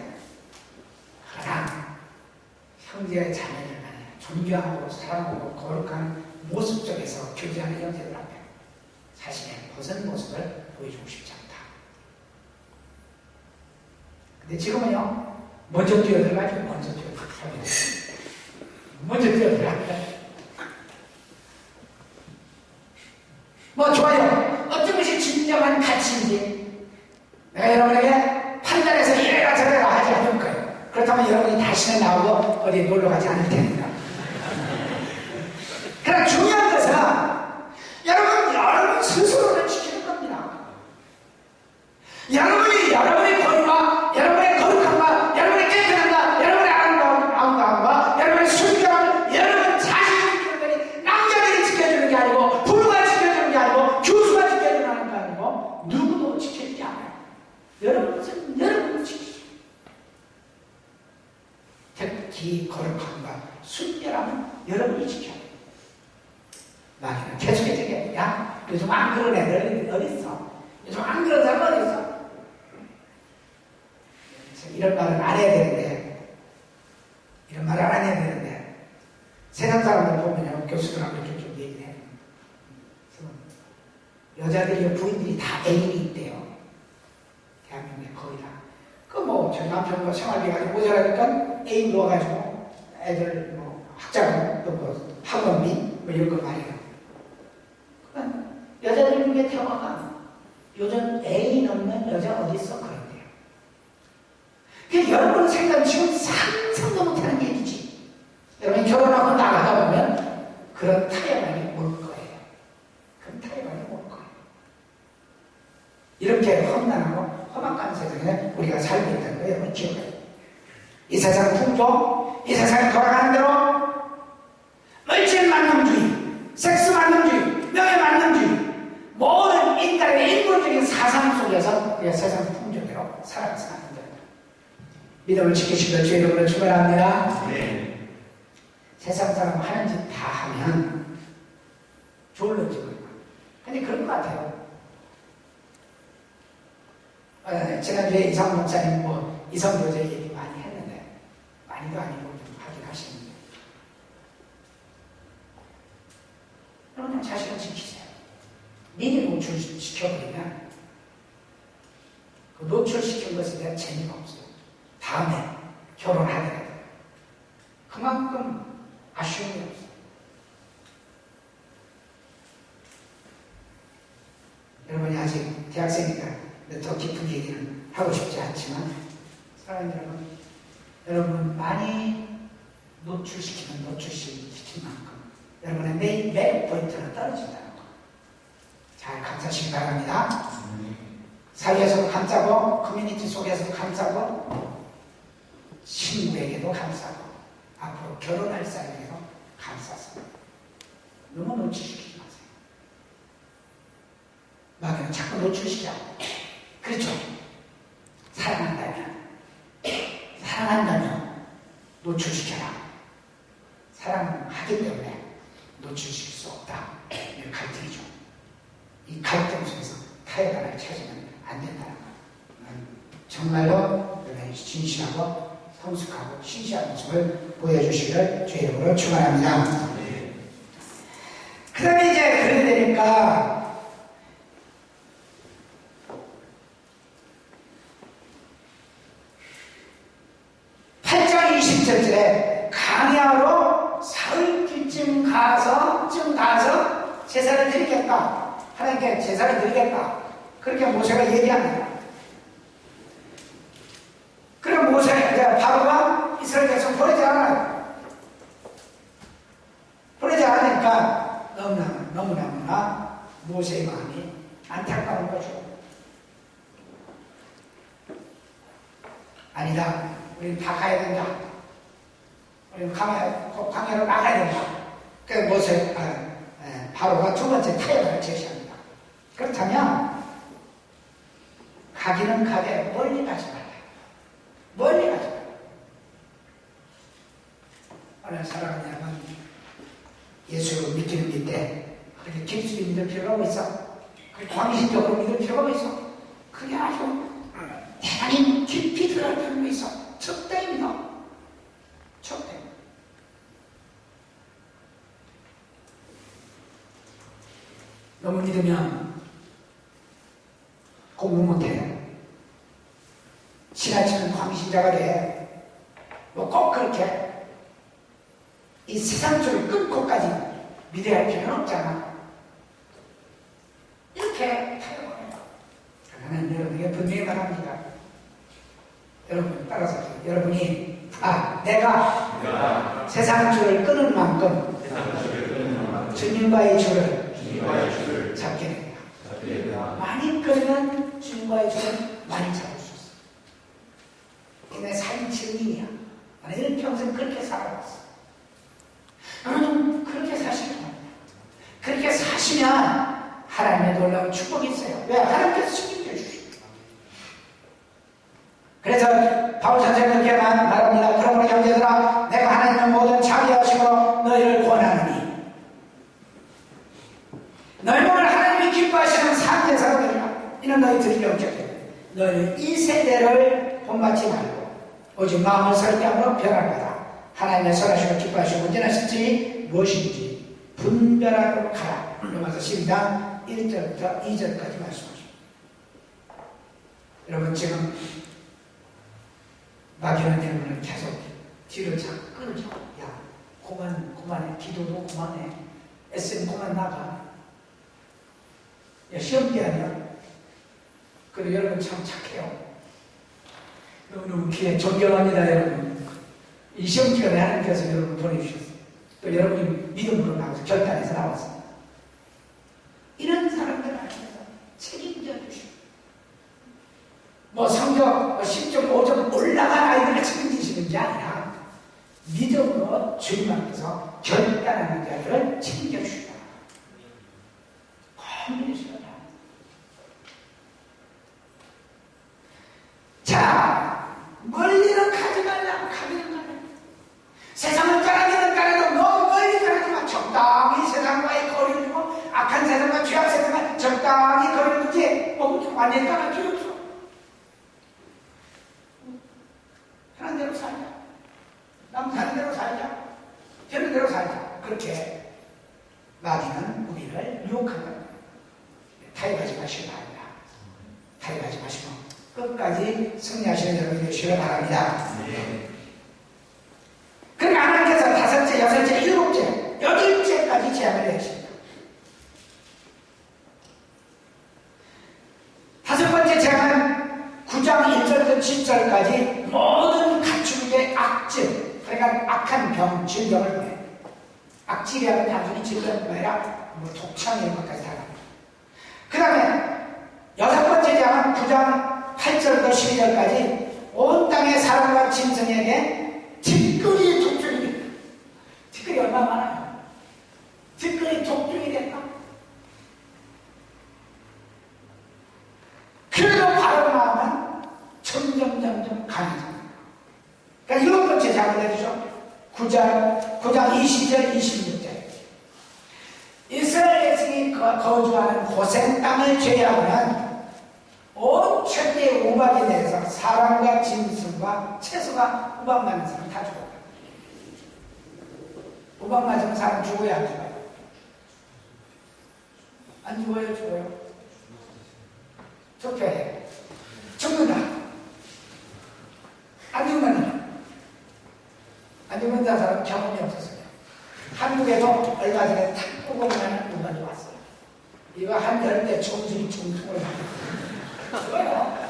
그러나 형제의 자매들 간에 존경하고 사랑하고 거룩한 모습 속에서 교제하는 형제들 앞에 자신의 벗은 모습을 보여주고 싶지 않다. 근데 지금은요, 먼저 뛰어들어가지고 먼저 뛰어들어갑니다. 뭐 좋아요. 어떤 것이 진정한 가치인지 내가 여러분에게 판단해서 이래라 저래라 하지 않을 거예요. 그렇다면 여러분이 다시는 나오고 어디 놀러 가지 않을 테니까. 그러나 중요한 것은 여러분 스스로를 지키는 겁니다. 여러분의 권위와 여러분의 거룩함과 여러분의 깨끗함과 여러분의 아름다움과 여러분의 순결함을 여러분 자신이 지키는 거니 남자들이 지켜주는 게 아니고 부부가 지켜주는 게 아니고 교수가 지켜주는 게 아니고 누구도 지키는 게 아니에요. 여러분은 지키죠. 특히 거룩함과 순결함은 여러분이 지켜야 돼요. 마귀는 계속해서 야 요즘 안 그런 애들 어딨어? 요즘 안 그런 사람 어딨어? 이런 말은 안 해야 되는데, 이런 말을 안 해야 되는데, 세상 사람들 보면 교수들하고 이렇게 좀 얘기를 해요. 여자들이 부인들이 다 애인이 있대요. 대한민국에 거의 다. 저 남편도 생활비 가지고 모자라니까 애인 놓아가지고 애들 학자금 또 학원비 이런 거 말이에요. 그러니까 여자들 중에 태화가 요즘 애인 없는 여자 어디 있어? 그런데요. 그러니까 여러분 생각 지금 상상도 못하는 얘기지. 여러분 결혼하고 나가다 보면 그런 타협이 올 거예요. 그런 타협이 올 거예요. 이렇게 험난하고 험악한 세상에 우리가 살고 있다는 거 여러분 기억해요. 이 세상 풍조, 이 세상에 돌아가는 대로 물질 만능주의, 섹스 만능주의, 명예 만능주의, 모든 인간의 인본적인 사상 속에서 우리가 세상 풍조대로 살아가서 하는 거예요. 믿음을 지키시고 주의 이름으로 축원합니다.
네.
세상 사람 하는 짓 다 하면 좋을런지 모르겠어요. 근데 그런 것 같아요. 지난주에 이상 목사님 이성교제 얘기 많이 했는데, 많이도 아니고 좀 하긴 하시는데, 여러분 자신을 지키세요. 미리 노출시켜버리면 그 노출시킨 것에 대한 재미가 없어요. 다음에 결혼하더라도 그만큼 아쉬움이 없어요. 여러분이 아직 대학생이니까 더 깊은 얘기는 하고 싶지 않지만, 사랑하는 여러분 많이 노출시키는 만큼 여러분의 매력 포인트가 떨어진다는 거 잘 감사하시기 바랍니다. 사회에서도 감싸고 커뮤니티 속에서도 감싸고 친구에게도 감싸고 앞으로 결혼할 사람에게도 감싸서 너무 노출시키지 마세요. 마귀는 자꾸 노출시켜. 그렇죠. 사랑한다면 노출시켜라. 사랑하기 때문에 노출시킬 수 없다. 이 갈등이죠. 이 갈등 속에서 타협을 찾으면 안 된다는 것. 정말로 진실하고 성숙하고 신실한 모습을 보여주시기를 주의 이름으로 축원합니다. 그 다음에 이제 그래 되니까 8장 20절에 강야로 사흘쯤 가서 제사를 드리겠다. 하나님께 제사를 드리겠다. 그렇게 모세가 얘기합니다. 그럼 모세가 바로가 이스라엘 백성 보내지 않아요. 보내지 않으니까 너무나 모세의 마음이 안타까운 거죠. 아니다. 우리는 다 가야 된다. 우리는 광야로 나가야 된다. 그래서 바로가 두 번째 타협을 제시합니다. 그렇다면 가기는 가되 멀리 가지 말라. 멀리 가지 말라. 오늘 사랑하는 여러분, 예수를 믿기는 믿되 그렇게 깊숙이 믿을 필요가 있어. 그렇게 광신적으로 믿을 필요가 있어. 그게 아주 대단히 깊이 들어갈 필요가 있어. 적당히 믿어. 적당히. 너무 믿으면 공부 못해. 지나치는 광신자가 돼. 꼭 그렇게 이 세상 줄을 끊고까지 믿어야 할 필요는 없잖아. 이렇게 타협합니다. 그러면 여러분에게 분명히 말합니다. 여러분 따라서 여러분이 내가 세상 줄을 끊은 만큼 주님과의 줄을 잡게 됩니다. 많이 끊으면 주님과의 줄을 많이 잡을 수 있어. 내 삶 증인이야. 나는 일평생 그렇게 살아왔어. 여러분 그렇게 사시기 바랍니다. 그렇게 사시면 하나님의 놀라운 축복이 있어요. 왜? 하나님께서 책임져 주십니다. 그래서 바울 선생님은 이렇게 말합니다. 그러므로 형제들아 너희 이 세대를 본받지 말고 오직 마음을 설계함으로 변화하다. 하나님의 선하시고 기뻐하시고 온전하실지 무엇인지 분별하도록 하라. 로마서 12장 1절부터 2절까지 말씀하십니다. 여러분 지금 마귀는 여러분을 계속 뒤로 자꾸 끌죠. 야 그만해. 기도도 그만해. SM 그만 나가. 야 시험기 아니야. 그리고 여러분 참 착해요. 너무너무 귀해. 존경합니다 여러분. 이 시험 기간에 하나님께서 여러분 보내주셨어요. 또 여러분이 믿음으로 나와서 결단해서 나왔습니다. 이런 사람들 하나님께서 책임져 주시고 뭐 성적 10점 5점 올라간 아이들을 책임지시는 게 아니라 믿음으로 주님 앞에서 결단하는 자들을 챙겨주시다. 고민이시다. 자, 멀리는 가지 말라. 가기는 가라. 세상을 따라가는 따라도 너무 멀리 가지 마. 적당히 세상과의 거리를 두고 악한 세상과 죄악 세상과 적당히 거리를 두지. 완전히 따라 필요 없어. 하는 대로 살자. 남 사는 대로 살자. 되는 대로 살자. 그렇게 마귀는 우리를 유혹한다. 타협하지 마시기 바랍니다. 타협하지 마시고 끝까지 승리하시는 여러분이 되시길 바랍니다.
네.
그러니까 하나님께서 다섯째, 여섯째, 일곱째, 여덟째까지 제약을 내십니다. 다섯 번째 제약은 9장 1절부터 10절까지 모든 가축의 악질, 그러니까 악한 병, 질병을 보내. 악질이라는 단순히 질병뿐 아니라 뭐 독창 이런 것까지 다. 그 다음에 여섯 번째 제약은 9장 8절부터 12절까지 온 땅의 사람과 짐승에게 티끌이 독중이 됐다. 티끌이 얼마나 많아요? 티끌이 독중이 됐다. 그래도 바른 마음은 점점 강해집니다. 그러니까 일곱 번째 작을 내주죠. 9장 20절 26절 이스라엘 백성이 거주하는 고센 땅을 제외하고는 온 천지의 우박에 대해서 사람과 짐승과 채소가 우박 맞는 사람 다 죽어요. 우박 맞으면 사람 죽어야 안 죽어요? 안 죽어요? 죽어요? 적폐해. 죽는다. 안 죽는다. 안 죽는다 사람 경험이 없었어요. 한국에도 얼마 전에 탁구공하는 우박이 왔어요. 이거 한 열대 중순이 중풍을 합니다. 죽어요.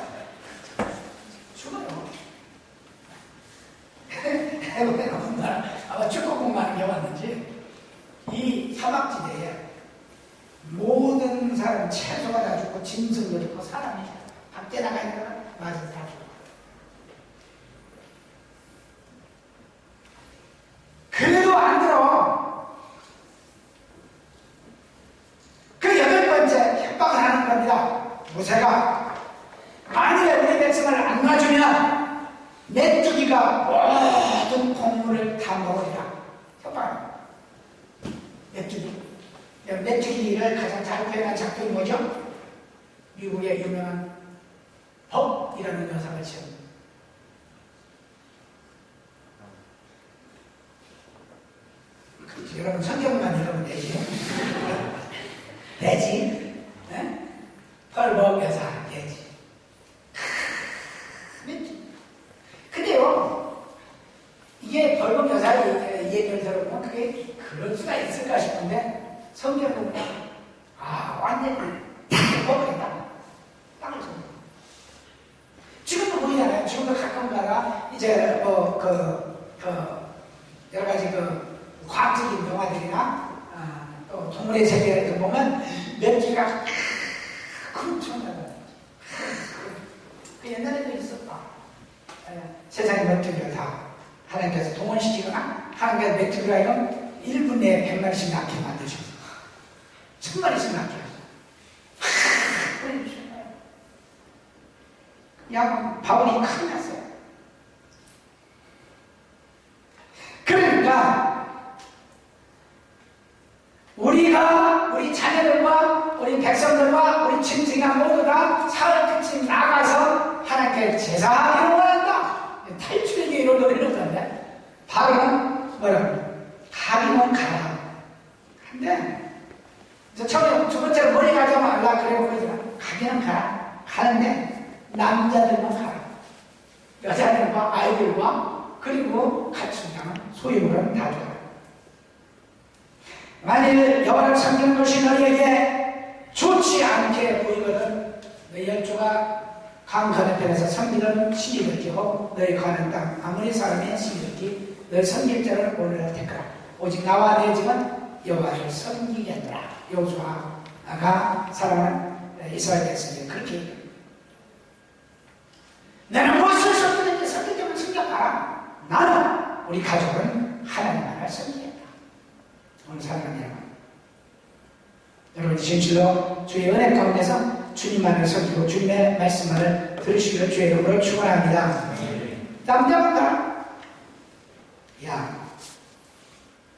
아마 축구공만 배웠는지 이 사막지대에 모든 사람 채소가 다 죽고 짐승도 죽고 사람이 밖에 나가 있는 거는 맞아서 다 죽어. 그래도 안 들어. 그 여덟 번째 협박을 하는 겁니다. 모세가 만일에 우리 백성을 안 놔주면 메뚜기가 모든 곡물을 다 먹으리라. 협박. 메뚜기. 메뚜기를 가장 잘 표현한 작품이 뭐죠? 미국의 유명한 법이라는 여성을 지은. 그렇지. 여러분 성경만 읽으면 되지. 되지. 네? 펄법 여사 되지. 근데요, 이게 벌금 여사의 얘기를 들어보면 그게 그럴 수가 있을까 싶은데 성경 보면 완전히 딱 먹어야겠다. 땅을 좀. 지금도 보이잖아요. 지금도 가끔 가다 이제 여러 가지 과학적인 영화들이나 또 동물의 세계를 보면 메뚜기가 엄청나요. 그 옛날에도 있었다. 세상의 메뚜기를 다 하나님께서 동원시키거나 하나님께서 메뚜기가 이런 1분 내에 100마리씩 낳게 만드셨어. 1000마리씩 낳게 하셨어. 양 바울이 큰일 났어요. 그러니까 우리가 우리 자녀들과 우리 우리 백성들과 우리 짐승이가 모두 다 사흘 끝이 나가서 하나님께 제사하기를 원한다. 탈출의 계획을 노리는 건데 바로는 뭐라고? 가기는 가라. 근데 처음에 두 번째로 머리 가지 말라 그래요. 그러잖아. 가기는 가라. 가는데 남자들만 가라. 여자들과 아이들과 그리고 가축장 소유물은 다 줘라. 만일 여호와를 섬기는 것이 너희에게 좋지 않게 보이거든 너희 열조가 강 건너편에서 섬기는 시기를 끼고 너희 가는 땅 아무리 사람의 시기를 끼 너희 섬길 자를 오늘날 택하라. 오직 나와 내 집은 여호와를 섬기겠노라. 여호수아가 사랑하는 이스라엘 백성에게 그렇게 얘기합니다. 너는 무엇을 섬기든지 섬기자면 섬겨봐라. 나는 우리 가족은 하나님만을 섬기겠다. 오늘 사랑하는 여러분 진실로 주의 은혜 가운데서 주님만을 섬기고 주님의 말씀만을 들으시기를 주의 이름으로 축원합니다. 남자분들 야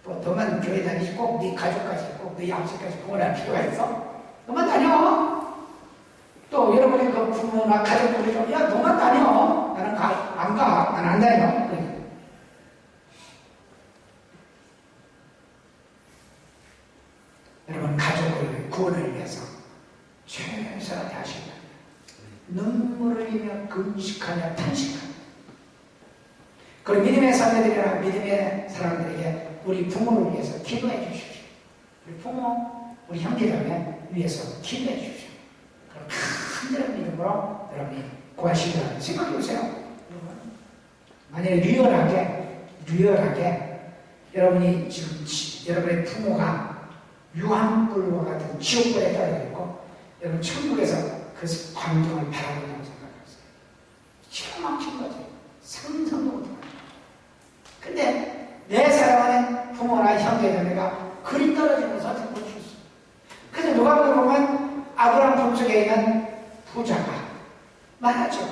보통은 교회 다니지 꼭 네 가족까지 꼭 네 아버지까지 구원할 필요가 있어? 너만 다녀. 또 여러분의 그 부모나 가족들이 좀 야 너만 다녀. 나는 안 가. 나는 안 다녀. 그래. 여러분 가족을 구원을 위해서 최선을 다하십니다. 눈물을 흘리며 금식하며 탄식하며 그리고 믿음의 사람들이나 믿음의 사람들에게 우리 부모를 위해서 기도해 주십시오. 우리 부모, 우리 형제자매 위해서 기도해 주십시오. 그럼 큰 믿음으로 여러분이 구하시리라 생각해 보세요. 여러분. 만약에 리얼하게 여러분이 지금 여러분의 부모가 유황불과 같은 지옥불에 떨어져 있고 여러분 천국에서 그 광경을 바라본다고 생각하세요. 기가 막힌 거지. 상상도 못해요. 근데 내 사랑하는 부모나 형제자매가 그리 떨어지면서 어떻게 볼 수 있어. 그래서 누가 보면 아브라함 품속에 있는 부자가 말하죠.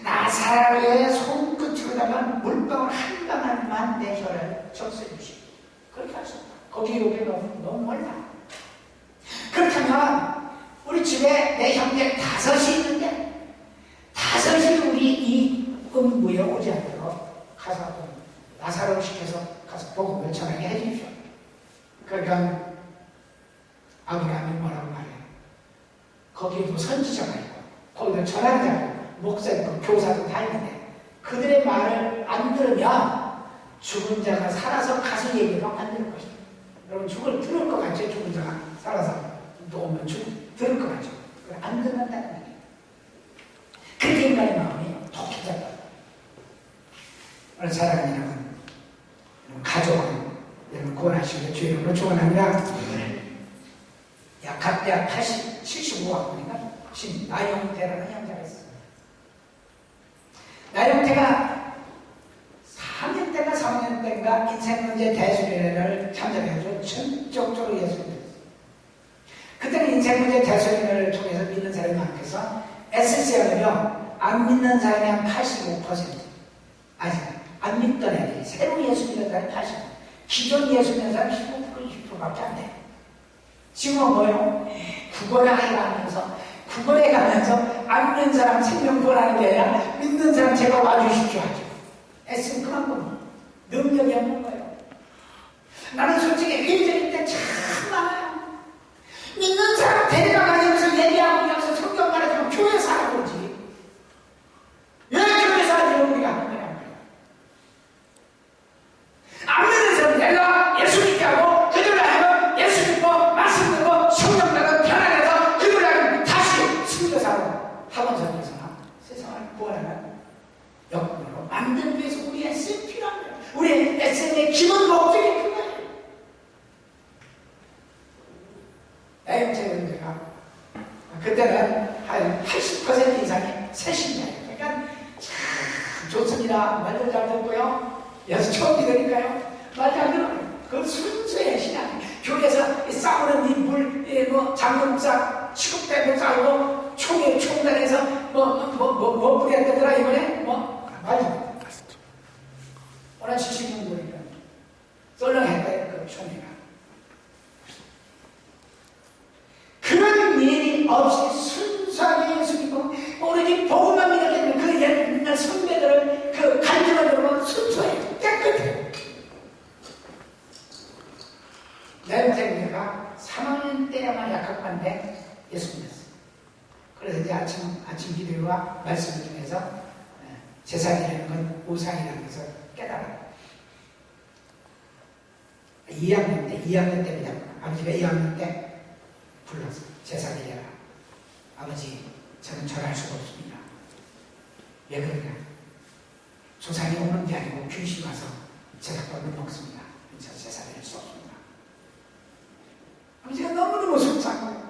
나사로의 손끝으로다가 물방울 한 방울만 내 혀를 적셔 주시오. 그렇게 하셨다. 거기 여기 너무 멀다. 그렇다면 우리 집에 내 형제 5이 있는데 5이 우리 이 음부에 오지 않도록 가서 나사로를 시켜서 가서 복음을 전하게 해주십시오. 그러니까 아브라함이 뭐라고 말해요? 거기에도 선지자가 있고 거기도 전환자가 있고 목사 있고 교사도 다 있는데 그들의 말을 안 들으면 죽은 자가 살아서 가서 얘기를 안 들을 것입니다. 여러분 들을 것 같죠? 죽은 자가 살아서 놓으면 들을 것 같죠? 안 듣는다는 얘기예요. 그렇게 인간의 마음이 독해졌다. 오늘 사랑하는 여러분, 가족은 여러분 구원하시고 주의 이름으로 축원합니다. 각 대학 75학번인가? 나영태라는 형제가 있어요. 나영태가 4학년 때인가 3학년 때인가 인생문제 대수련회를 참석해가지고 전적으로 예수를 믿었어요. 그때는 인생문제 대수련회를 통해서 믿는 사람이 많겠어. SCR은요 안 믿는 사람이 한 85%. 아직 안 믿던 애들이 새로 예수 믿는 사람이 80%. 기존 예수 믿는 사람이 15% 20%밖에 안 돼. 지금은 뭐예요? 국원에 가면서 안 믿는 사람 생명 구원하는 게 아니라 믿는 사람 제가 와주십시오 하죠. 애쓰면 그만큼 능력이 없는 거예요. 나는 솔직히 일절일 때 참 많아요. 믿는 사람 데려가면서 얘기하고 여기서 성경 말해주면 교회에서 알아보지. 왜 교회에서 알아보면 우리가 하는 거야? 안 믿는 사람 내가 예수 믿게 하고 그들을 하면 예수 믿고 말씀 듣고 성령 나가 편안해서 그들을 하면 다시 승교사로 학원선에서 세상을 구원하는 역으로 만들기 위해서 우리의 애씀이 필요한 거예요. 우리의 애씀의 기본 목적이 그거예요. 나영태 형제가 그때는 한 80% 이상이 새신자예요. 그러니까 참 좋습니다. 말도 잘 듣고요. 예수 처음 믿으니까요. 말 잘 들어요. 그건 순수의 신앙. 교회에서 싸우는 인물, 장로 목사 취급되고 싸우고 총단에서 뭐 부렸다더라 이번에 말도 오늘 70년 보니까 썰렁했다 그 총회가. 그런 말씀을 통해서 제사드리는 건 우상이라는 것을 깨달아요. 2학년 때입니다. 아버지가 2학년 때 불러서 제사드려라. 아버지, 저는 절할 수가 없습니다. 왜 그러냐? 조상이 오는 게 아니고 귀신 와서 제사밥을 먹습니다. 저 제사드릴 수 없습니다. 아버지가 너무너무 속상해요.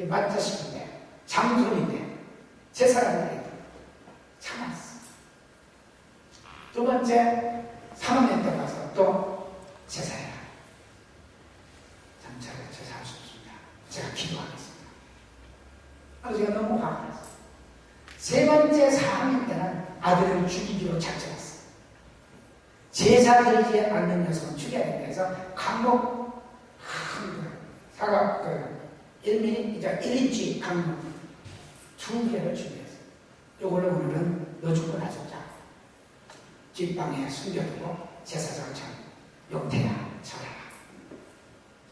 만자식인데, 장손인데, 제사를 드려도 참았어. 두 번째, 3학년 때 가서 또 제사해라. 참, 제가 제사할 수 없습니다. 제가 기도하겠습니다. 아버지가 너무 화가 났어요. 세 번째 4학년 때는 아들을 죽이기로 작정했어요. 제사드리지 않는 녀석은 죽여야 된다 해서 강목 사각 1mm, 이제 1인치 강목 2개를 준비했어요. 요걸로 오늘은 너 죽고 나서자. 뒷방에 숨겨두고 제사장을 참 용태야 절하라.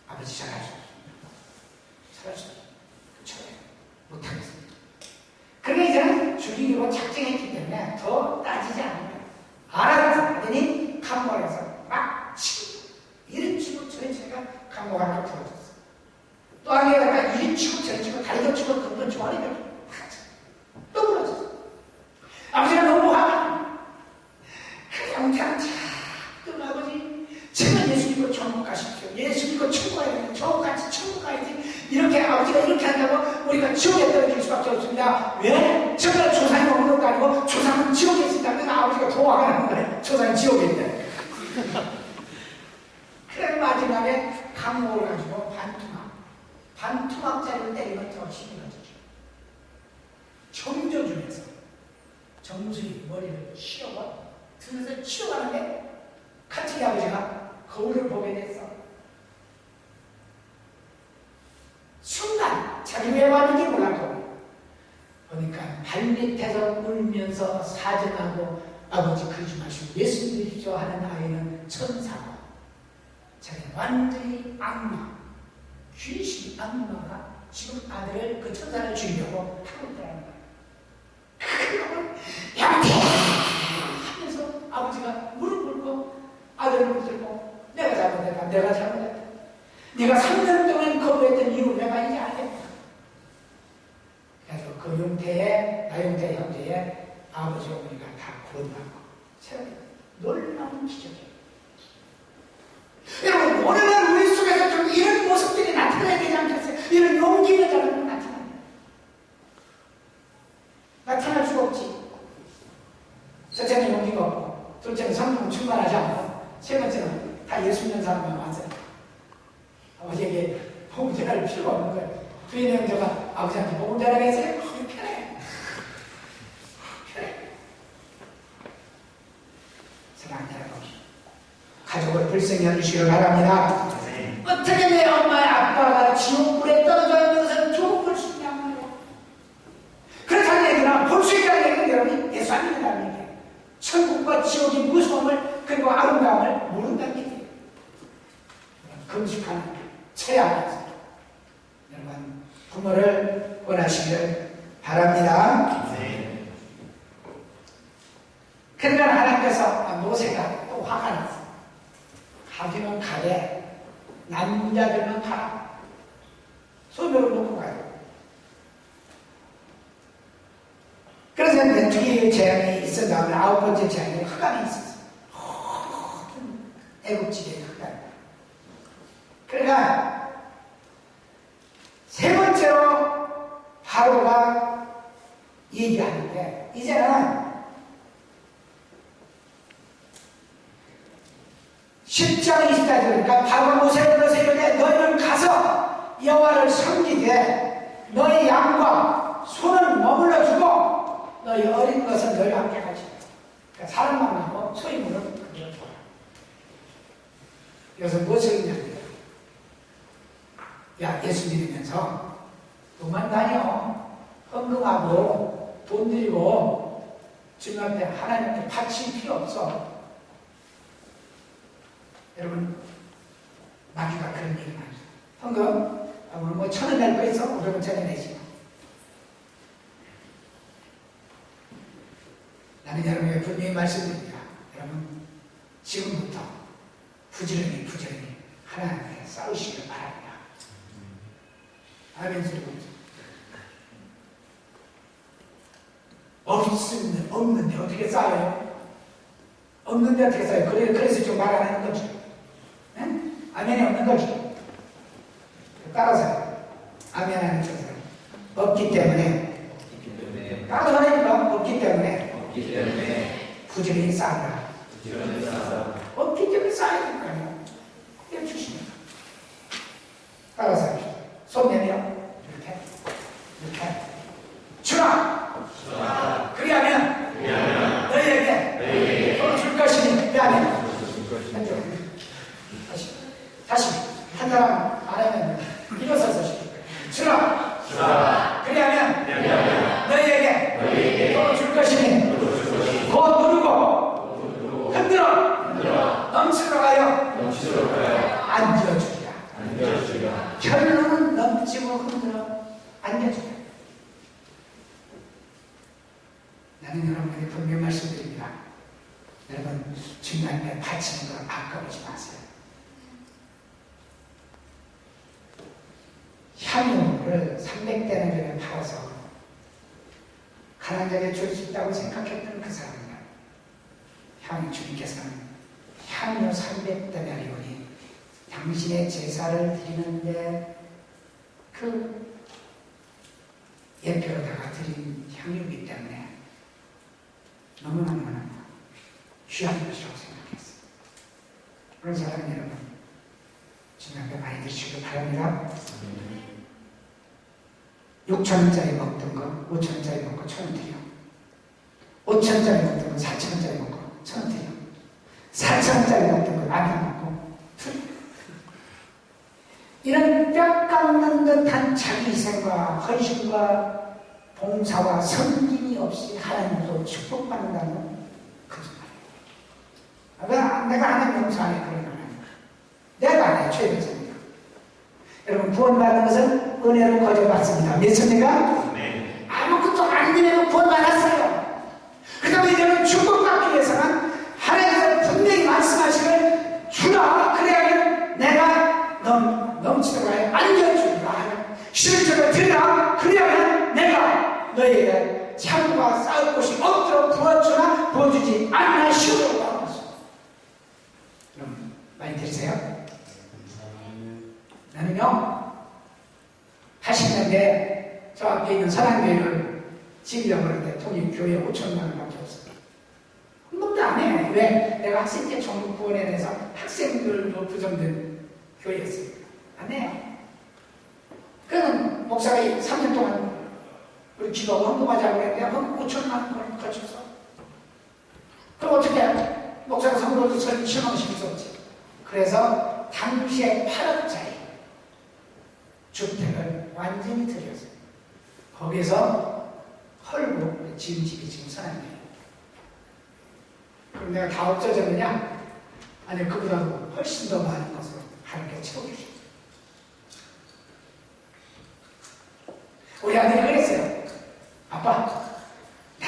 아버지 절할 수 없습니다. 절할 수 없습니다. 절해 못하겠습니다. 그러니까 이제는 죽이기로 작정했기 때문에 더 따지지 않는 거예요. 알아서 하더니 감옥에서 막 치고 이리 치고 저리 치니까 감옥 안으로 들어졌어. 또 한 개가 이리 치고 저리 치고 다리도 치고 등도 치고 허리도 치고 또 부러졌어. 아버지가 너무 화가 그래 영태야 자꾸 아버지 제가 예수 믿고 천국 가십시오. 예수 믿고 천국 가야 되는데 저같이 천국 가야지. 이렇게 아버지가 이렇게 한다고 우리가 지옥에 떨어질 수밖에 없습니다. 왜? 저가 조상이 먹는 것도 아니고 조상은 지옥에 있습니다. 그러니까 아버지가 더 화가 나는 거예요. 조상이 지옥에 있대. 그래 마지막에 강목을 가지고 반투막짜리를 때리면 더 힘이 나죠. 정조준에서 정수리 머리를 치워가 등에서 치워가는데 같이 아버지가 거울을 보게 됐어. 순간 자기 왜 왔는지 몰랐고 보니까 발밑에서 울면서 사정하고 아버지 그러지 마시고 예수 믿으십시오 하는 아이는 천사고 자기는 완전히 악마 귀신 악마가 지금 아들을 그 천사를 죽이려고 하고 있다는 거예요. 그러면 양태야 하면서 아버지가 무릎 꿇고 아들을 붙들고 내가 잘못했다. 내가 잘못했다. 네가 3년 동안 거부했던 이유 내가 이제 알겠다. 그래서 그 용태의 나용태 형제의 아버지 어머니가 다 구원받고 놀라운 기적이에요. 여러분 오늘날 우리 속에서 좀 이런 모습들이 나타나야 되지 않겠어요? 이런 용기를 가지고 나타날 수가 없지. 첫째는 용기가 없고 둘째는 성품 충만하지 않고 세 번째는 다 예수 믿는 사람만 왔어요. 아버지에게 복음 전할 필요가 없는 거예요. 부인의 형제가 아버지한테 복음 전하겠어요? 편해. 사랑하는 가족을 불쌍히 해주시길 바랍니다. 어떻게 내 엄마의 아빠가 지옥불에 떨어져 있는 것을 좀 볼 수 있냐는 말이에요. 그렇다는 얘기는 볼 수 있다는 얘기는 여러분이 예수 안 믿는다는 얘기예요. 천국과 지옥의 무서움을 그리고 아름다움을 모른다는 얘기예요. 금식하는 최악이죠. 여러분 부모를 원하시길 바랍니다. 그러나 하나님께서 모세가 또 화가 났어. 가기는 가되 남자들만 가라. 소명을 놓고 가요. 그래서 왼쪽에 재앙이 있은 다음에 9번째 재앙이 흑암이 있었어요. 애국지대의 흑암. 그러니까 세 번째로 바로가 얘기하는데 이제는 10장 24절 그러니까 바로가 모세를 불러서 이르되 너희는 가서 여호와를 섬기되 너희 양과 소는 머물러 주고 너희 어린 것은 너희와 함께 가지라. 그러니까 사람 만나고 소유물은 그대로 줘라. 여기서 무엇을 의미하냐? 야 예수 믿으면서 돈만 다녀 헌금하고 돈 들이고 주님 앞에 하나님께 바칠 필요 없어. 여러분 마귀가 그런 얘기를 하죠. 헌금 오늘 뭐 1,000원 낼 거 있어? 500원짜리 내지. 분명히 말씀드립니다. 여러분, 지금부터 부지런히 하나님께 싸우시길 바랍니다. 아멘 소리 없는데 어떻게 싸워요? 없는데 어떻게 싸워요? 그래서 좀 말 안 하는 거지. 네? 아멘이 없는 거지. 따라서 아멘 하는 척 없기 때문에 따라서 하니까 없기 때문에 부지런히 싸우라. 없기 때문에 싸야 되니까요. 그게 주십니다. 따라서 합시다. 손 내밀어. 이렇게 주라. 그리하면 너희에게 돈 줄 것이니. 그리하면 다시 한 사람 안 하면 일어서서 시킬 거예요. 주라. 그리하면 너희에게 돈 줄 것이니 곧 누르고 흔들어 넘치도록 하여 안겨주리라. 결론은 넘치고 흔들어 안겨주리라. 나는 여러분에게 분명히 말씀드립니다. 여러분, 주님 앞에 바치는 걸 아까우지 마세요. 향유를 300대나 전에 팔아서 가난한 자에게 줄 수 있다고 생각했던 그 사람이다. 주님께서는 향유 300대나리온이 당신의 제사를 드리는데 그 예표로다가 드린 향유이기 때문에 너무너무 귀한 것이라고 생각했어요. 그런 사람 여러분, 주님 앞에 많이 드시길 바랍니다. 6,000원짜리 먹던 거 5,000원짜리 먹고 1,000원 드려. 5,000원짜리 먹던 거 4,000원짜리 먹고 1,000원 드려. 4,000원짜리 먹던 거 라면 먹고 이런 뼈 깎는 듯한 자기 희생과 헌신과 봉사와 섬김이 없이 하나님으로 축복받는다는 거짓말이에요. 내가 하나님 용서 안 해. 그런 건 아니야. 내가 안 해. 죄배자입니다. 여러분, 구원받는 것은 은혜로 거저받습니다. 믿습니까?
네.
아무것도 안 되면 구원받았어요. 그 다음에 이제는 축복받기 위해서는 하나님께서 분명히 말씀하시길 주라. 그래야면 내가 넘치도록 하여 안겨주리라. 실제로 드리라. 그래야면 내가 너희에게 참과 싸울 곳이 없도록 부어주나 부어주지 않나 시오라고 하는 것입니다. 여러분, 많이 들으세요? 나는요 80년대 저 앞에 있는 사랑교회를 지으려고 하는데 돈이 교회에 5천만 원밖에 없어요. 한 번도 안 해. 왜? 내가 학생 때 전국 구원에 대해서 학생들도 부정된 교회였습니다. 안 해요. 그러면 목사가 3년 동안 우리 기도하고 헌금하자고 했는데 5천만 원을 거쳐서 그럼 어떻게 해요? 목사가 선물로 7만 원씩 썼지. 그래서 당시에 8억짜리 주택을 완전히 들였어요. 거기서 헐고 지은 집이 지금 사람이에요. 그럼 내가 다 없어졌느냐? 아니, 그보다도 훨씬 더 많은 것을 하나님께 채워주셨어요. 우리 아들이 그랬어요. 아빠, 나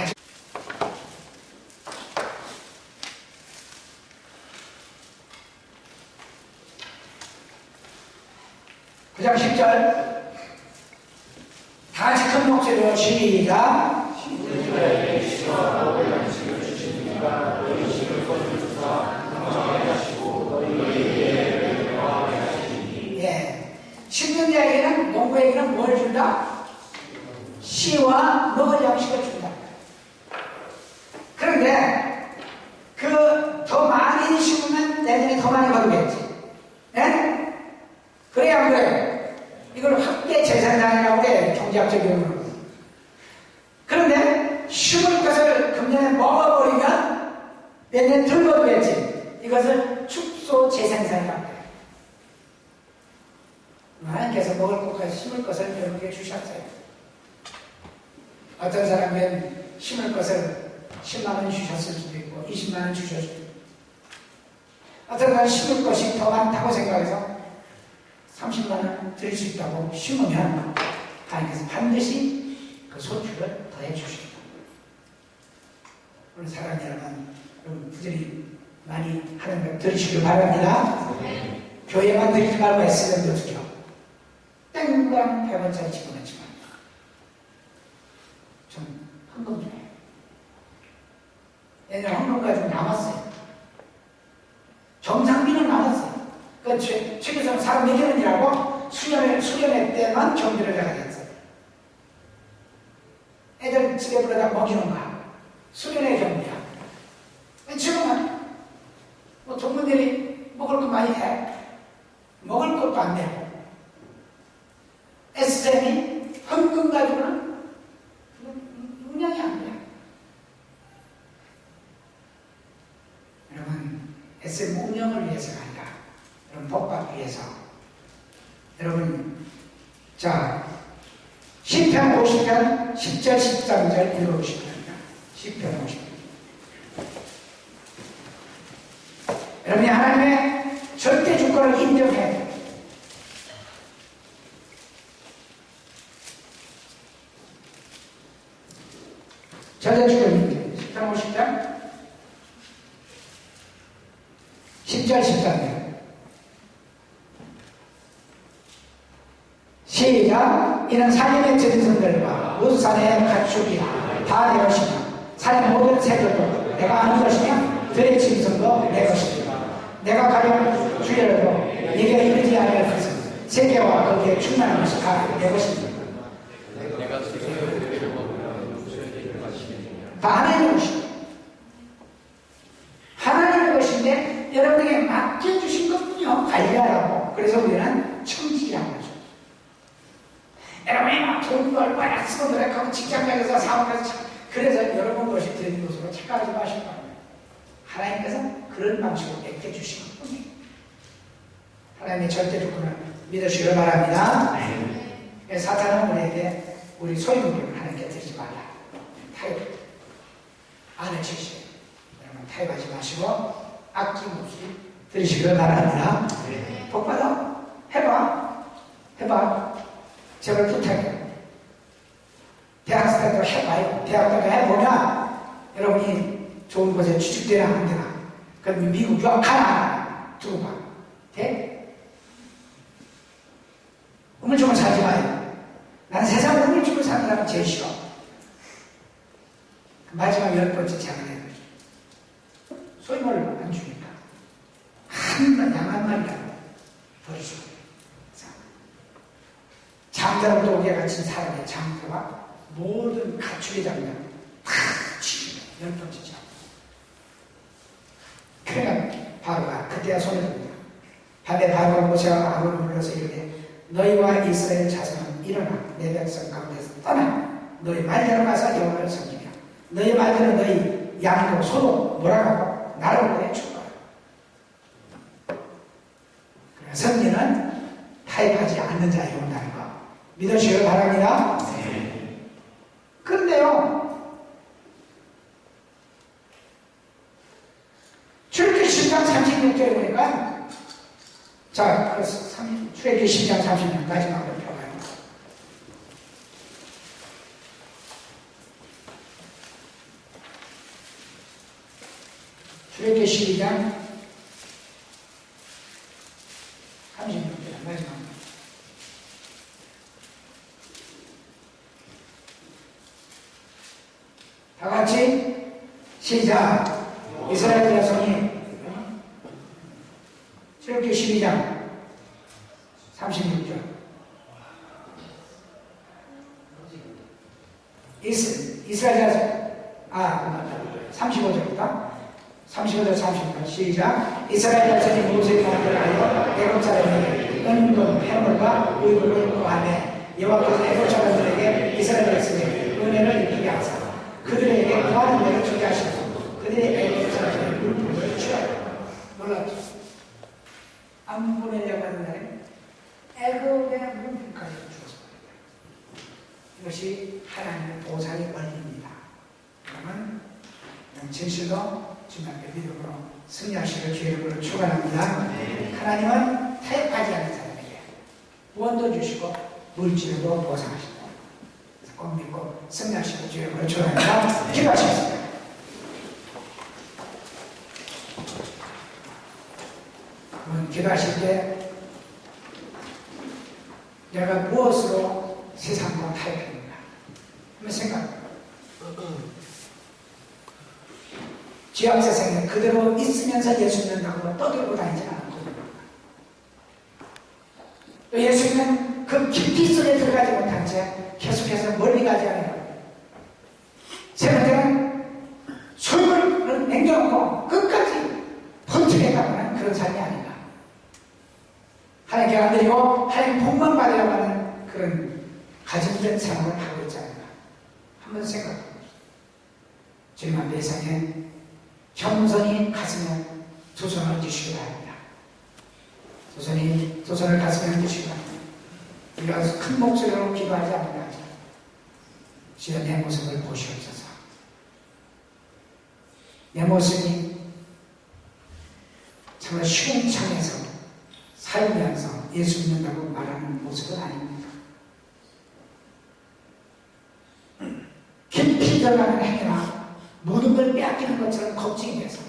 9장 10절 다 같이 큰 목소리로 시작. 예, 심는 자에게는 농부에게는 뭘 준다? 씨와 먹을 양식을 준다. 그런데 그 더 많이 심으면 내년에 더 많이 거두겠지. 예? 그래야 안 그래? 이걸 학계 재산량이라고 그래, 경제학적으로. 그런데 심을 것을 금년에 먹어버리면 내년에 덜 거두겠지. 이것을 축소 재생산이라고 그래. 하나님께서 먹을 것까지 심을 것을 여러분에게 주셨어요. 어떤 사람은 심을 것을 10만 원 주셨을 수도 있고 20만 원 주셨을 수도 있고, 어떤 사람은 심을 것이 더 많다고 생각해서 30만 원 드릴 수 있다고 심으면 하나님께서 반드시 그 소출을 더해 주십니다. 오늘 사랑하는 여러분 부지런히 많이 하는 것 들으시길 바랍니다. 교회만 드리지 말고 SM도 드려. 땡당 100원짜리 집어넣지만 좀 헌금 좀 해요. 옛날에 헌금가 좀 남았어요. 정상비는 남았어요. 그 최기성 사람 먹이는이라고 수련회 때만 경비를 해야 됐어요. 애들 집에 불러다 먹이는 거야. 수련회 경비야. 지금은 뭐 동문들이 먹을 거 많이 해. 먹을 것도 안 내고. SM이 헌금 가지고는 운영이 안 돼. 여러분, SM 운영을 위해서가 아니라 여러분 복받기 위해서. 여러분, 자, 시편 50편 10절 13절 읽어보시기 바랍니다. 시편 50편. 여러분이 하나님의 절대 주권을 인정해야 돼요. 절대 주권을 인정해요. 시편 50편 10절 13절 시작. 이는 산림의 전선들과 우산의 가축이나 다 내 것이며 산의 모든 새들도 내가 아는 것이며 들의 짐승도 내 것이며 내가 가령 주여라도 네게 이르지 아니할 것은 세계와 거기에 충만한 것이 다 내 것입니다. 다 하나님의 것입니다. 하나님의 것인데 여러분에게 맡겨주신 것뿐이요. 관리하라고. 그래서 우리는 청지기라고 하죠. 여러분이 막 돈 벌고 쓰고 노력하고 직장 가서 사업해서 그래서 여러분 것이 되는 것으로 착각하지 마시고 하나님께서 그런 방식으로 맡겨주신 것뿐이에요. 하나님의 절대 주권을 믿으시길 바랍니다. 사탄은 우리에게 우리 소유물을 하나님께 드리지 말라. 타협 안을 치시오. 여러분 타협하지 마시고 아낌없이 드리시길 바랍니다. 복받아. 해봐. 제발 부탁해요. 대학생 때도 해봐요. 대학 때도 해보면 여러분이 좋은 곳에 취직되나 안 되나. 그럼 미국 유학 가나 두고 봐. 돼? 우물쭈물 살지 마요. 나는 세상 우물쭈물 사는 사람 제일 싫어. 마지막 10번째 제안을 해요. 소유물을 안 주니까 양 한 마리라도 버리시고 장자로부터 오게 갇힌 사람의 장자와 모든 가축의 장자 다 치우면 10번째 제안. 그러니까 바로가 그때야 손을 듭니다. 반대 바로가 모세와 아론을 불러서 이르되 너희와 이스라엘 자손은 일어나 내 백성 가운데서 떠나 너희 말대로 가서 여호와를 섬기며 너희 말대로 너희 양도 소도 몰아가고 나를 보내 죽어라. 승리는 타협하지 않는 자에게 온다는 거 믿으시길 바랍니다. 그런데요, 출애굽기 10장 36절에 보니까 자, 출애굽기 10장 36절 마지막으로 펴봐요. 출애굽기 12장 36절 마지막. 다 같이 시작. 이스라엘 자손이 출애굽기 12장 36절 이스라엘 자손 35절부터 35절 36절 시작. 이스라엘 자손이 모세의 말을 하여 애굽 사람에게 은금 해물과 의복을 구하매 여호와께서 애굽 사람들에게 이스라엘 백성에게 은혜를 입히게 하사 그들에게 구하는 대로 주게 하시고 그들의 애굽 사람들의 물품을 취하여 놀랍죠. 안 보내려고 하는 날에 애굽의 물품까지 주었습니다. 이것이 하나님의 보상의 원리입니다. 그러면 진실로 주님께 믿음으로 승리하시길 주의 이름으로 축원합니다. 하나님은 타협하지 않는 사람에게 구원도 주시고 물질도 보상하시고 꼭 믿고 승리하시길 주의 이름으로 축원합니다. 기도하시겠습니다. 그러면 기도하실 때 내가 무엇으로 세상과 타협합니까? 한번 생각해요. 지학세상에 그대로 있으면서 예수 믿는다고 떠들고 다니지 않았거든요. 또 예수님은 그 깊이 속에 들어가지 못한 채 계속해서 멀리 가지 않아요. 세 번째는 소유를 남겨놓고 끝까지 번뜩해가는 그런 삶이 아닌가. 하나님께 안 드리고 하나님 복만 받으려고 하는 그런 가짐된 생활을 하고 있지 않은가. 한번 생각해보세요. 주님 앞에 세상에 겸손히 가슴에 두 손을 얹으시기 바랍니다. 두 손을 가슴에 얹으시기 바랍니다. 우리가 큰 목소리로 기도하지 않는다. 주여 내 모습을 보시옵소서. 내 모습이 정말 시궁창에서 살면서 예수 믿는다고 말하는 모습은 아닙니다. 깊이 들어가는 행위나 모든 걸 빼앗기는 것처럼 걱정이 돼서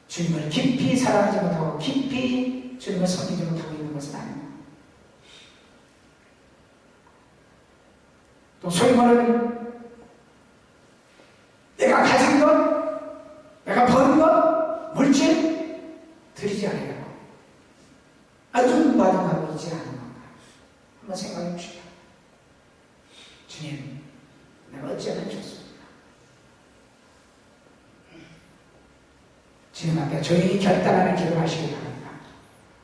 주님을 깊이 사랑하지 못하고 깊이 주님을 섬기지 못하고 있는 것은 아닙니다. 또 소위 말하는 내가 가진 것, 내가 버는 것, 물질 드리지 않으려고 아주 마동하고 있지 않은 건가. 한번 생각해 봅시다. 주님, 내가 어찌하면 좋습니다. 주님 앞에 조용히 결단하는 기도를 하시기 바랍니다.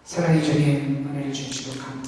사랑의 주님, 은혜를 주시고 감사합니다.